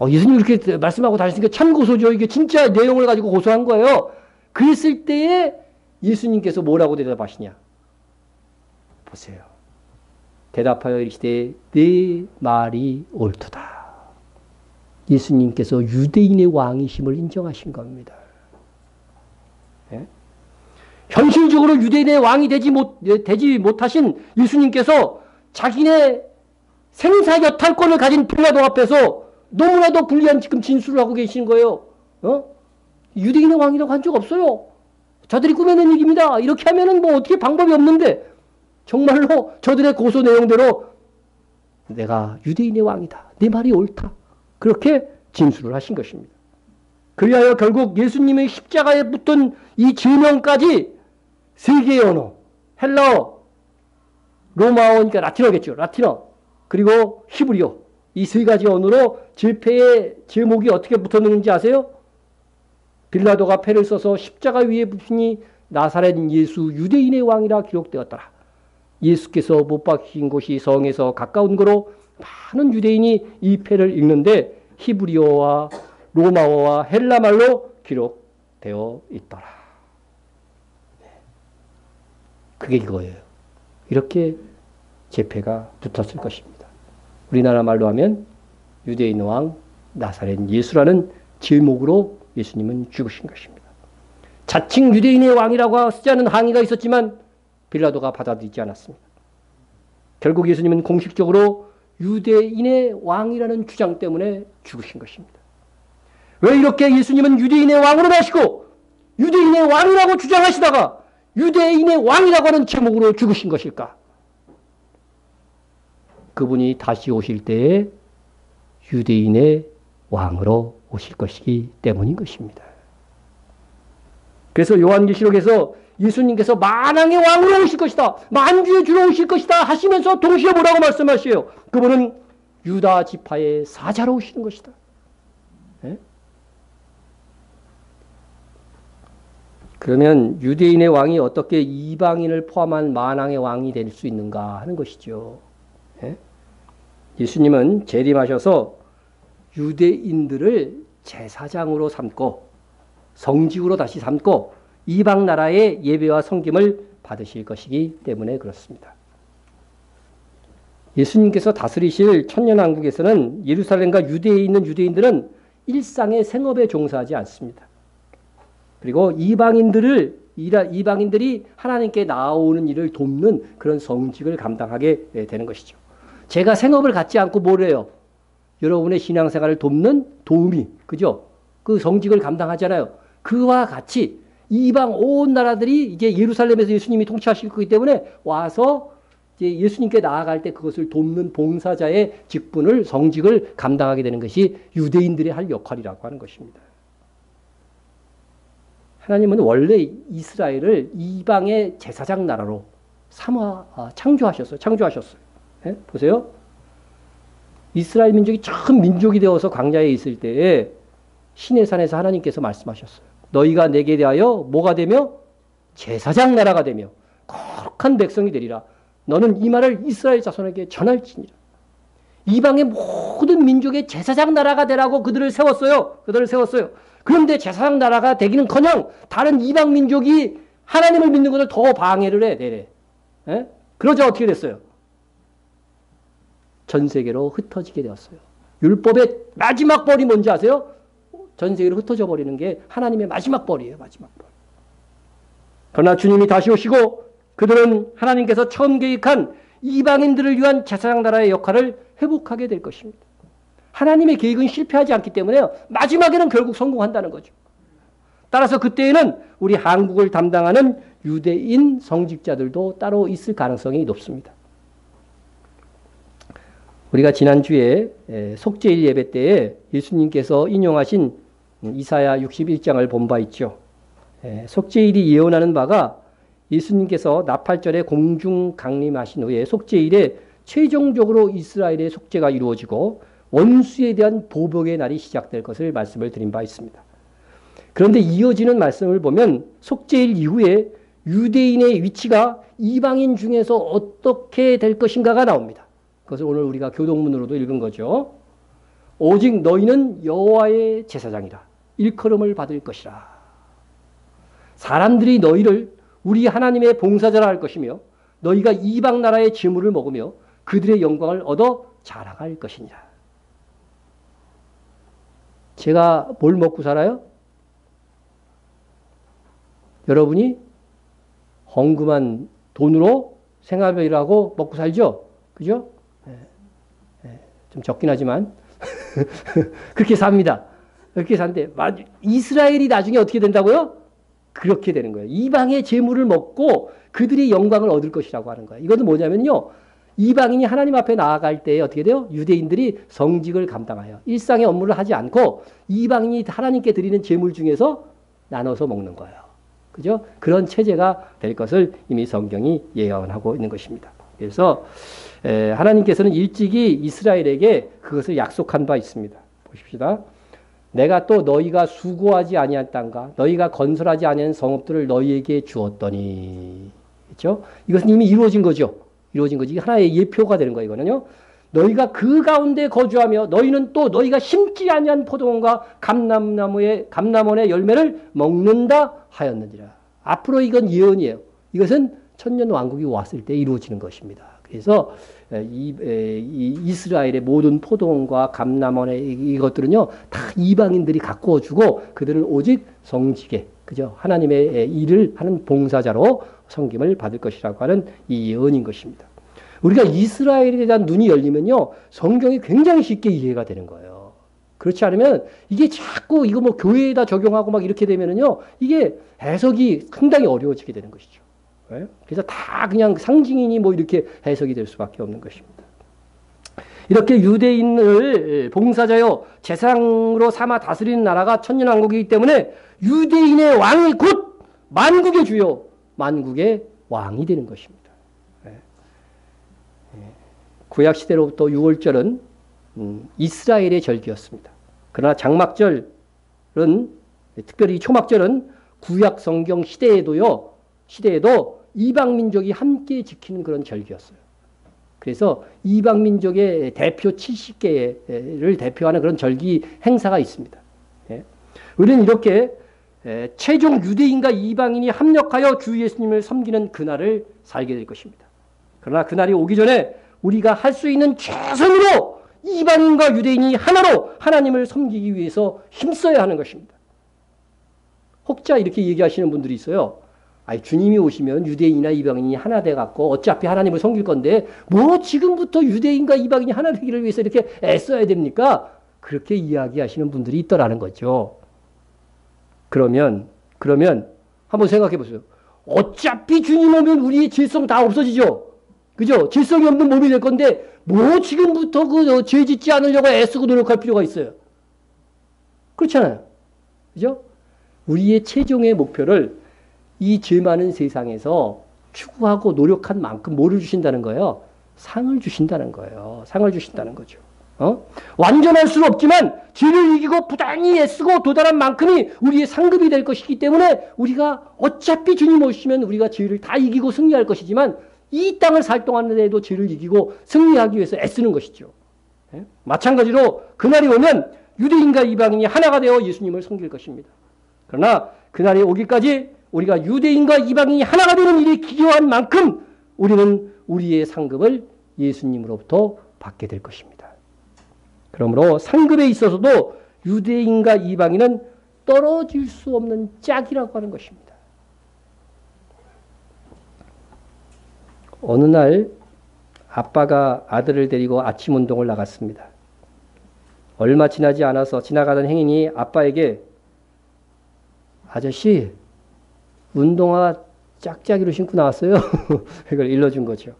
예수님 이렇게 말씀하고 다니시니까 참 고소죠. 이게 진짜 내용을 가지고 고소한 거예요. 그랬을 때에 예수님께서 뭐라고 대답하시냐? 보세요. 대답하여 이르시되 네 말이 옳도다. 예수님께서 유대인의 왕이심을 인정하신 겁니다. 예? 현실적으로 유대인의 왕이 되지 못하신 예수님께서 자기네 생사여탈권을 가진 빌라도 앞에서 너무나도 불리한 지금 진술을 하고 계신 거예요. 유대인의 왕이라고 한 적 없어요. 저들이 꾸며낸 얘기입니다. 이렇게 하면은 뭐 어떻게 방법이 없는데 정말로 저들의 고소 내용대로 내가 유대인의 왕이다. 내 말이 옳다. 그렇게 진술을 하신 것입니다. 그리하여 결국 예수님의 십자가에 붙은 이 제명까지 세 개의 언어, 헬라어, 로마어, 그러니까 라틴어겠죠. 라틴어, 그리고 히브리어, 이 세 가지 언어로 제패의 제목이 어떻게 붙었는지 아세요? 빌라도가 패를 써서 십자가 위에 붙이니 나사렛 예수 유대인의 왕이라 기록되었더라. 예수께서 못 박히신 곳이 성에서 가까운 거로 많은 유대인이 이 패를 읽는데 히브리어와 로마어와 헬라말로 기록되어 있더라. 그게 이거예요. 이렇게 제패가 붙었을 것입니다. 우리나라 말로 하면 유대인 왕 나사렛 예수라는 제목으로 예수님은 죽으신 것입니다. 자칭 유대인의 왕이라고 쓰지 않은 항의가 있었지만 빌라도가 받아들이지 않았습니다. 결국 예수님은 공식적으로 유대인의 왕이라는 주장 때문에 죽으신 것입니다. 왜 이렇게 예수님은 유대인의 왕으로 나시고 유대인의 왕이라고 주장하시다가 유대인의 왕이라고 하는 제목으로 죽으신 것일까? 그분이 다시 오실 때에 유대인의 왕으로 오실 것이기 때문인 것입니다. 그래서 요한계시록에서 예수님께서 만왕의 왕으로 오실 것이다. 만주의 주로 오실 것이다 하시면서 동시에 뭐라고 말씀하셔요? 그분은 유다 지파의 사자로 오시는 것이다. 네? 그러면 유대인의 왕이 어떻게 이방인을 포함한 만왕의 왕이 될 수 있는가 하는 것이죠. 네? 예수님은 재림하셔서 유대인들을 제사장으로 삼고 성직으로 다시 삼고 이방 나라의 예배와 섬김을 받으실 것이기 때문에 그렇습니다. 예수님께서 다스리실 천년왕국에서는 예루살렘과 유대에 있는 유대인들은 일상의 생업에 종사하지 않습니다. 그리고 이방인들이 하나님께 나아오는 일을 돕는 그런 성직을 감당하게 되는 것이죠. 제가 생업을 갖지 않고 뭘 해요? 여러분의 신앙생활을 돕는 도우미, 그죠? 그 성직을 감당하잖아요. 그와 같이 이방 온 나라들이 이제 예루살렘에서 예수님이 통치하실 거기 때문에 와서 이제 예수님께 나아갈 때 그것을 돕는 봉사자의 직분을, 성직을 감당하게 되는 것이 유대인들이 할 역할이라고 하는 것입니다. 하나님은 원래 이스라엘을 이방의 제사장 나라로 창조하셨어요. 네? 보세요. 이스라엘 민족이 처음 민족이 되어서 광야에 있을 때에 시내산에서 하나님께서 말씀하셨어요. 너희가 내게 대하여 뭐가 되며? 제사장 나라가 되며 거룩한 백성이 되리라. 너는 이 말을 이스라엘 자손에게 전할지니라. 이방의 모든 민족의 제사장 나라가 되라고 그들을 세웠어요. 그런데 제사장 나라가 되기는커녕 다른 이방 민족이 하나님을 믿는 것을 더 방해를 해. 예? 그러자 어떻게 됐어요? 전 세계로 흩어지게 되었어요. 율법의 마지막 벌이 뭔지 아세요? 전 세계로 흩어져 버리는 게 하나님의 마지막 벌이에요. 마지막 벌. 그러나 주님이 다시 오시고 그들은 하나님께서 처음 계획한 이방인들을 위한 제사장 나라의 역할을 회복하게 될 것입니다. 하나님의 계획은 실패하지 않기 때문에 마지막에는 결국 성공한다는 거죠. 따라서 그때에는 우리 한국을 담당하는 유대인 성직자들도 따로 있을 가능성이 높습니다. 우리가 지난주에 속죄일 예배 때에 예수님께서 인용하신 이사야 61장을 본 바 있죠. 속죄일이 예언하는 바가 예수님께서 나팔절에 공중 강림하신 후에 속죄일에 최종적으로 이스라엘의 속죄가 이루어지고 원수에 대한 보복의 날이 시작될 것을 말씀을 드린 바 있습니다. 그런데 이어지는 말씀을 보면 속죄일 이후에 유대인의 위치가 이방인 중에서 어떻게 될 것인가가 나옵니다. 그것을 오늘 우리가 교동문으로도 읽은 거죠. 오직 너희는 여호와의 제사장이라 일컬음을 받을 것이라. 사람들이 너희를 우리 하나님의 봉사자라 할 것이며 너희가 이방 나라의 재물을 먹으며 그들의 영광을 얻어 자랑할 것이니라. 제가 뭘 먹고 살아요? 여러분이 헌금한 돈으로 생활비를 하고 먹고 살죠? 그죠? 좀 적긴 하지만 그렇게 삽니다. 그렇게 사는데 이스라엘이 나중에 어떻게 된다고요? 그렇게 되는 거예요. 이방의 재물을 먹고 그들이 영광을 얻을 것이라고 하는 거예요. 이것은 뭐냐면요. 이방인이 하나님 앞에 나아갈 때 어떻게 돼요? 유대인들이 성직을 감당하여 일상의 업무를 하지 않고 이방인이 하나님께 드리는 재물 중에서 나눠서 먹는 거예요. 그죠? 그런 체제가 될 것을 이미 성경이 예언하고 있는 것입니다. 그래서 하나님께서는 일찍이 이스라엘에게 그것을 약속한 바 있습니다. 보십시다. 내가 또 너희가 수고하지 아니한 땅과 너희가 건설하지 아니한 성읍들을 너희에게 주었더니. 그렇죠? 이것은 이미 이루어진 거죠. 이루어진 거지. 하나의 예표가 되는 거예요. 이거는요. 너희가 그 가운데 거주하며 너희는 또 너희가 심지 아니한 포도원과 감람원의 열매를 먹는다 하였느니라. 앞으로 이건 예언이에요. 이것은 천년 왕국이 왔을 때 이루어지는 것입니다. 그래서 이스라엘의 모든 포도원과 감람원의 이것들은요, 다 이방인들이 가꾸어 주고 그들은 오직 성직에, 그죠? 하나님의 일을 하는 봉사자로 섬김을 받을 것이라고 하는 이 예언인 것입니다. 우리가 이스라엘에 대한 눈이 열리면요, 성경이 굉장히 쉽게 이해가 되는 거예요. 그렇지 않으면 이게 자꾸 이거 뭐 교회에다 적용하고 막 이렇게 되면은요, 이게 해석이 상당히 어려워지게 되는 것이죠. 그래서 다 그냥 상징이니 뭐 이렇게 해석이 될 수밖에 없는 것입니다. 이렇게 유대인을 봉사자요 재상으로 삼아 다스리는 나라가 천년왕국이기 때문에 유대인의 왕이 곧 만국의 주요 만국의 왕이 되는 것입니다. 구약시대로부터 유월절은 이스라엘의 절기였습니다. 그러나 장막절은, 특별히 초막절은 구약 성경 시대에도 이방민족이 함께 지키는 그런 절기였어요. 그래서 이방민족의 대표 70개를 대표하는 그런 절기 행사가 있습니다. 우리는 이렇게 최종 유대인과 이방인이 합력하여 주 예수님을 섬기는 그날을 살게 될 것입니다. 그러나 그날이 오기 전에 우리가 할 수 있는 최선으로 이방인과 유대인이 하나로 하나님을 섬기기 위해서 힘써야 하는 것입니다. 혹자 이렇게 얘기하시는 분들이 있어요. 아니, 주님이 오시면 유대인이나 이방인이 하나 돼갖고 어차피 하나님을 섬길 건데 뭐 지금부터 유대인과 이방인이 하나 되기를 위해서 이렇게 애써야 됩니까? 그렇게 이야기하시는 분들이 있더라는 거죠. 그러면 한번 생각해 보세요. 어차피 주님 오면 우리의 질성 다 없어지죠. 그죠? 질성이 없는 몸이 될 건데 뭐 지금부터 그 죄 짓지 않으려고 애쓰고 노력할 필요가 있어요. 그렇잖아요. 그죠? 우리의 최종의 목표를 이 죄 많은 세상에서 추구하고 노력한 만큼 뭐를 주신다는 거예요? 상을 주신다는 거예요. 상을 주신다는 거죠. 완전할 수는 없지만 죄를 이기고 부단히 애쓰고 도달한 만큼이 우리의 상급이 될 것이기 때문에 우리가 어차피 주님 오시면 우리가 죄를 다 이기고 승리할 것이지만 이 땅을 살 동안에도 죄를 이기고 승리하기 위해서 애쓰는 것이죠. 마찬가지로 그날이 오면 유대인과 이방인이 하나가 되어 예수님을 섬길 것입니다. 그러나 그날이 오기까지 우리가 유대인과 이방인이 하나가 되는 일이 기여한 만큼 우리는 우리의 상급을 예수님으로부터 받게 될 것입니다. 그러므로 상급에 있어서도 유대인과 이방인은 떨어질 수 없는 짝이라고 하는 것입니다. 어느 날 아빠가 아들을 데리고 아침 운동을 나갔습니다. 얼마 지나지 않아서 지나가던 행인이 아빠에게 아저씨 운동화 짝짝이로 신고 나왔어요. 이걸 일러준 거죠.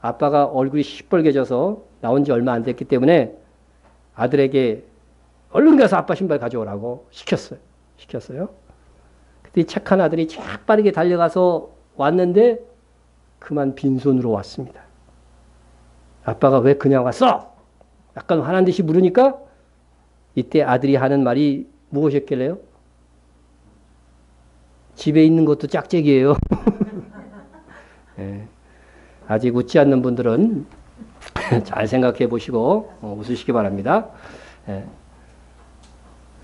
아빠가 얼굴이 시뻘개져서 나온 지 얼마 안 됐기 때문에 아들에게 얼른 가서 아빠 신발 가져오라고 시켰어요. 그때 착한 아들이 착 빠르게 달려가서 왔는데 그만 빈손으로 왔습니다. 아빠가 왜 그냥 왔어? 약간 화난 듯이 물으니까 이때 아들이 하는 말이 무엇이었길래요? 집에 있는 것도 짝짝이에요. 네. 아직 웃지 않는 분들은 잘 생각해 보시고 웃으시기 바랍니다. 네.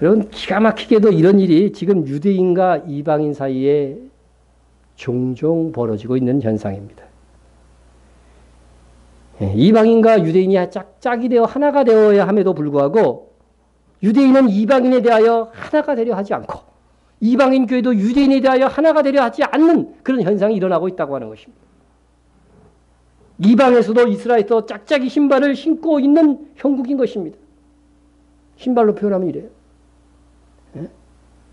여러분, 기가 막히게도 이런 일이 지금 유대인과 이방인 사이에 종종 벌어지고 있는 현상입니다. 네. 이방인과 유대인이 짝이 되어 하나가 되어야 함에도 불구하고 유대인은 이방인에 대하여 하나가 되려 하지 않고 이방인 교회도 유대인에 대하여 하나가 되려 하지 않는 그런 현상이 일어나고 있다고 하는 것입니다. 이방에서도 이스라엘에서 짝짝이 신발을 신고 있는 형국인 것입니다. 신발로 표현하면 이래요.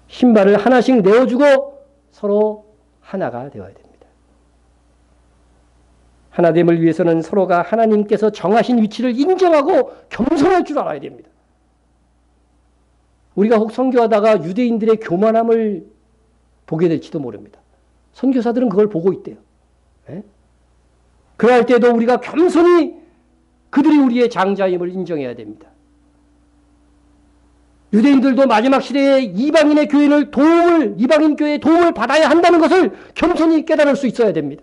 신발을 하나씩 내어주고 서로 하나가 되어야 됩니다. 하나됨을 위해서는 서로가 하나님께서 정하신 위치를 인정하고 겸손할 줄 알아야 됩니다. 우리가 혹 선교하다가 유대인들의 교만함을 보게 될지도 모릅니다. 선교사들은 그걸 보고 있대요. 그럴 때도 우리가 겸손히 그들이 우리의 장자임을 인정해야 됩니다. 유대인들도 마지막 시대에 이방인의 교회를 이방인 교회의 도움을 받아야 한다는 것을 겸손히 깨달을 수 있어야 됩니다.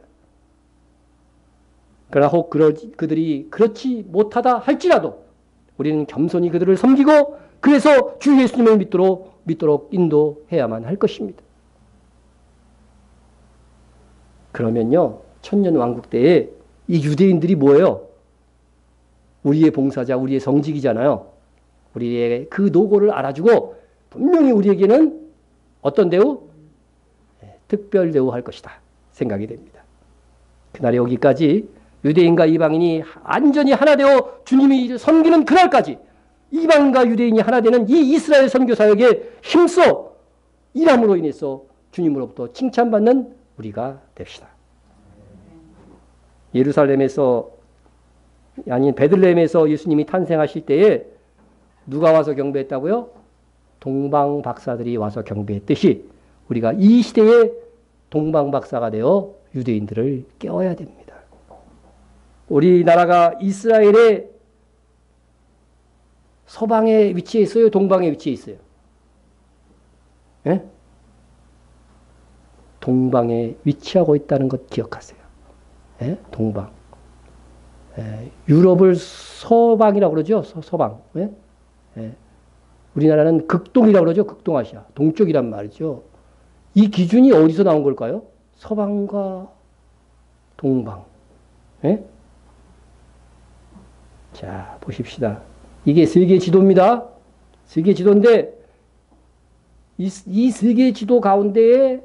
그러나 혹 그들이 그렇지 못하다 할지라도 우리는 겸손히 그들을 섬기고 그래서 주 예수님을 믿도록 인도해야만 할 것입니다. 그러면요, 천년왕국 때에 이 유대인들이 뭐예요? 우리의 봉사자, 우리의 성직이잖아요. 우리의 그 노고를 알아주고 분명히 우리에게는 어떤 대우? 특별 대우할 것이다 생각이 됩니다. 그날이 오기까지 유대인과 이방인이 완전히 하나 되어 주님이 섬기는 그날까지 이방인과 유대인이 하나 되는 이 이스라엘 선교 사역에 힘써 일함으로 인해서 주님으로부터 칭찬받는 우리가 됩시다. 예루살렘에서 아닌 베들레헴에서 예수님이 탄생하실 때에 누가 와서 경배했다고요? 동방 박사들이 와서 경배했듯이 우리가 이 시대에 동방 박사가 되어 유대인들을 깨워야 됩니다. 우리나라가 이스라엘의 서방에 위치해 있어요? 동방에 위치해 있어요? 예? 동방에 위치하고 있다는 것 기억하세요. 예? 동방. 예. 유럽을 서방이라고 그러죠? 서방. 예? 예. 우리나라는 극동이라고 그러죠? 극동아시아. 동쪽이란 말이죠. 이 기준이 어디서 나온 걸까요? 서방과 동방. 예? 자, 보십시다. 이게 세계 지도입니다. 세계 지도인데 이 세계 지도 가운데에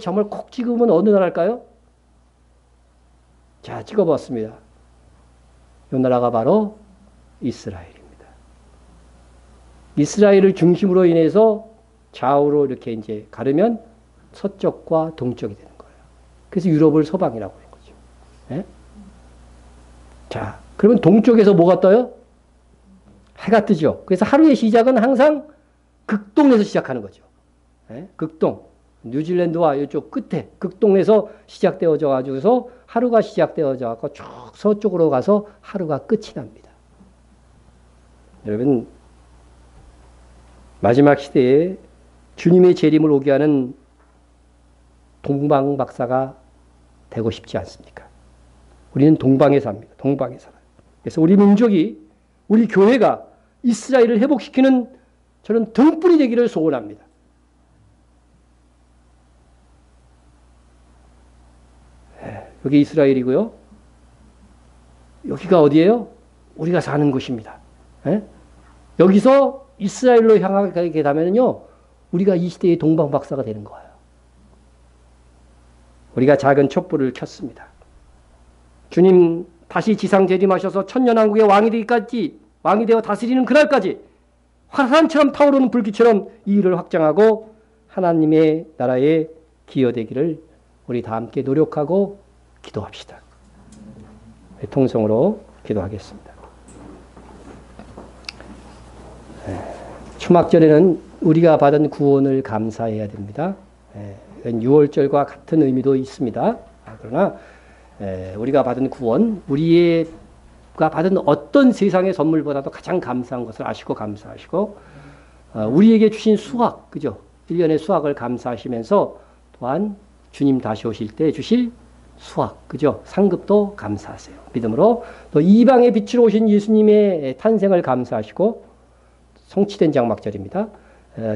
점을 콕 찍으면 어느 나라일까요? 자, 찍어봤습니다. 이 나라가 바로 이스라엘입니다. 이스라엘을 중심으로 인해서 좌우로 이렇게 이제 가르면 서쪽과 동쪽이 되는 거예요. 그래서 유럽을 서방이라고 하는 거죠. 예? 자, 그러면 동쪽에서 뭐가 떠요? 해가 뜨죠. 그래서 하루의 시작은 항상 극동에서 시작하는 거죠. 예? 극동. 뉴질랜드와 이쪽 끝에 극동에서 시작되어져 가지고서 하루가 시작되어져 갖고 쭉 서쪽으로 가서 하루가 끝이 납니다. 여러분, 마지막 시대에 주님의 재림을 오게 하는 동방 박사가 되고 싶지 않습니까? 우리는 동방에 삽니다. 동방에 살아요. 그래서 우리 민족이, 우리 교회가 이스라엘을 회복시키는 저는 등불이 되기를 소원합니다. 여기 이스라엘이고요. 여기가 어디예요? 우리가 사는 곳입니다. 예? 여기서 이스라엘로 향하게 되면요, 우리가 이 시대의 동방 박사가 되는 거예요. 우리가 작은 촛불을 켰습니다. 주님 다시 지상 재림하셔서 천년왕국의 왕이 되기까지, 왕이 되어 다스리는 그날까지 화산처럼 타오르는 불길처럼 이 일을 확장하고 하나님의 나라에 기여되기를 우리 다 함께 노력하고 기도합시다. 통성으로 기도하겠습니다. 추막절에는 우리가 받은 구원을 감사해야 됩니다. 6월절과 같은 의미도 있습니다. 그러나 우리가 받은 구원, 우리가 받은 어떤 세상의 선물보다도 가장 감사한 것을 아시고 감사하시고, 우리에게 주신 수확, 그죠? 1년의 수확을 감사하시면서 또한 주님 다시 오실 때 주실 수확, 그죠? 상급도 감사하세요. 믿음으로 또 이방의 빛으로 오신 예수님의 탄생을 감사하시고, 성취된 장막절입니다.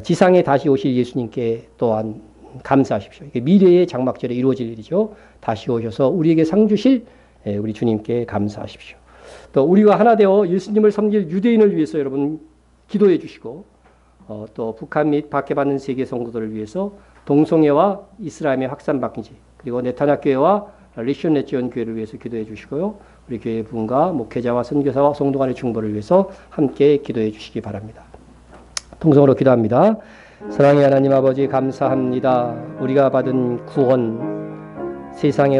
지상에 다시 오실 예수님께 또한 감사하십시오. 이게 미래의 장막절에 이루어질 일이죠. 다시 오셔서 우리에게 상 주실 우리 주님께 감사하십시오. 또 우리가 하나 되어 예수님을 섬길 유대인을 위해서 여러분 기도해 주시고, 또 북한 및 밖에 받는 세계 성도들을 위해서 동성애와 이슬람의 확산방지, 그리고 네타냐 교회와 리션 넷지온 교회를 위해서 기도해 주시고요. 우리 교회 분과 목회자와 선교사와 성도 간의 중보를 위해서 함께 기도해 주시기 바랍니다. 통성으로 기도합니다. 사랑의 하나님 아버지 감사합니다. 우리가 받은 구원, 세상에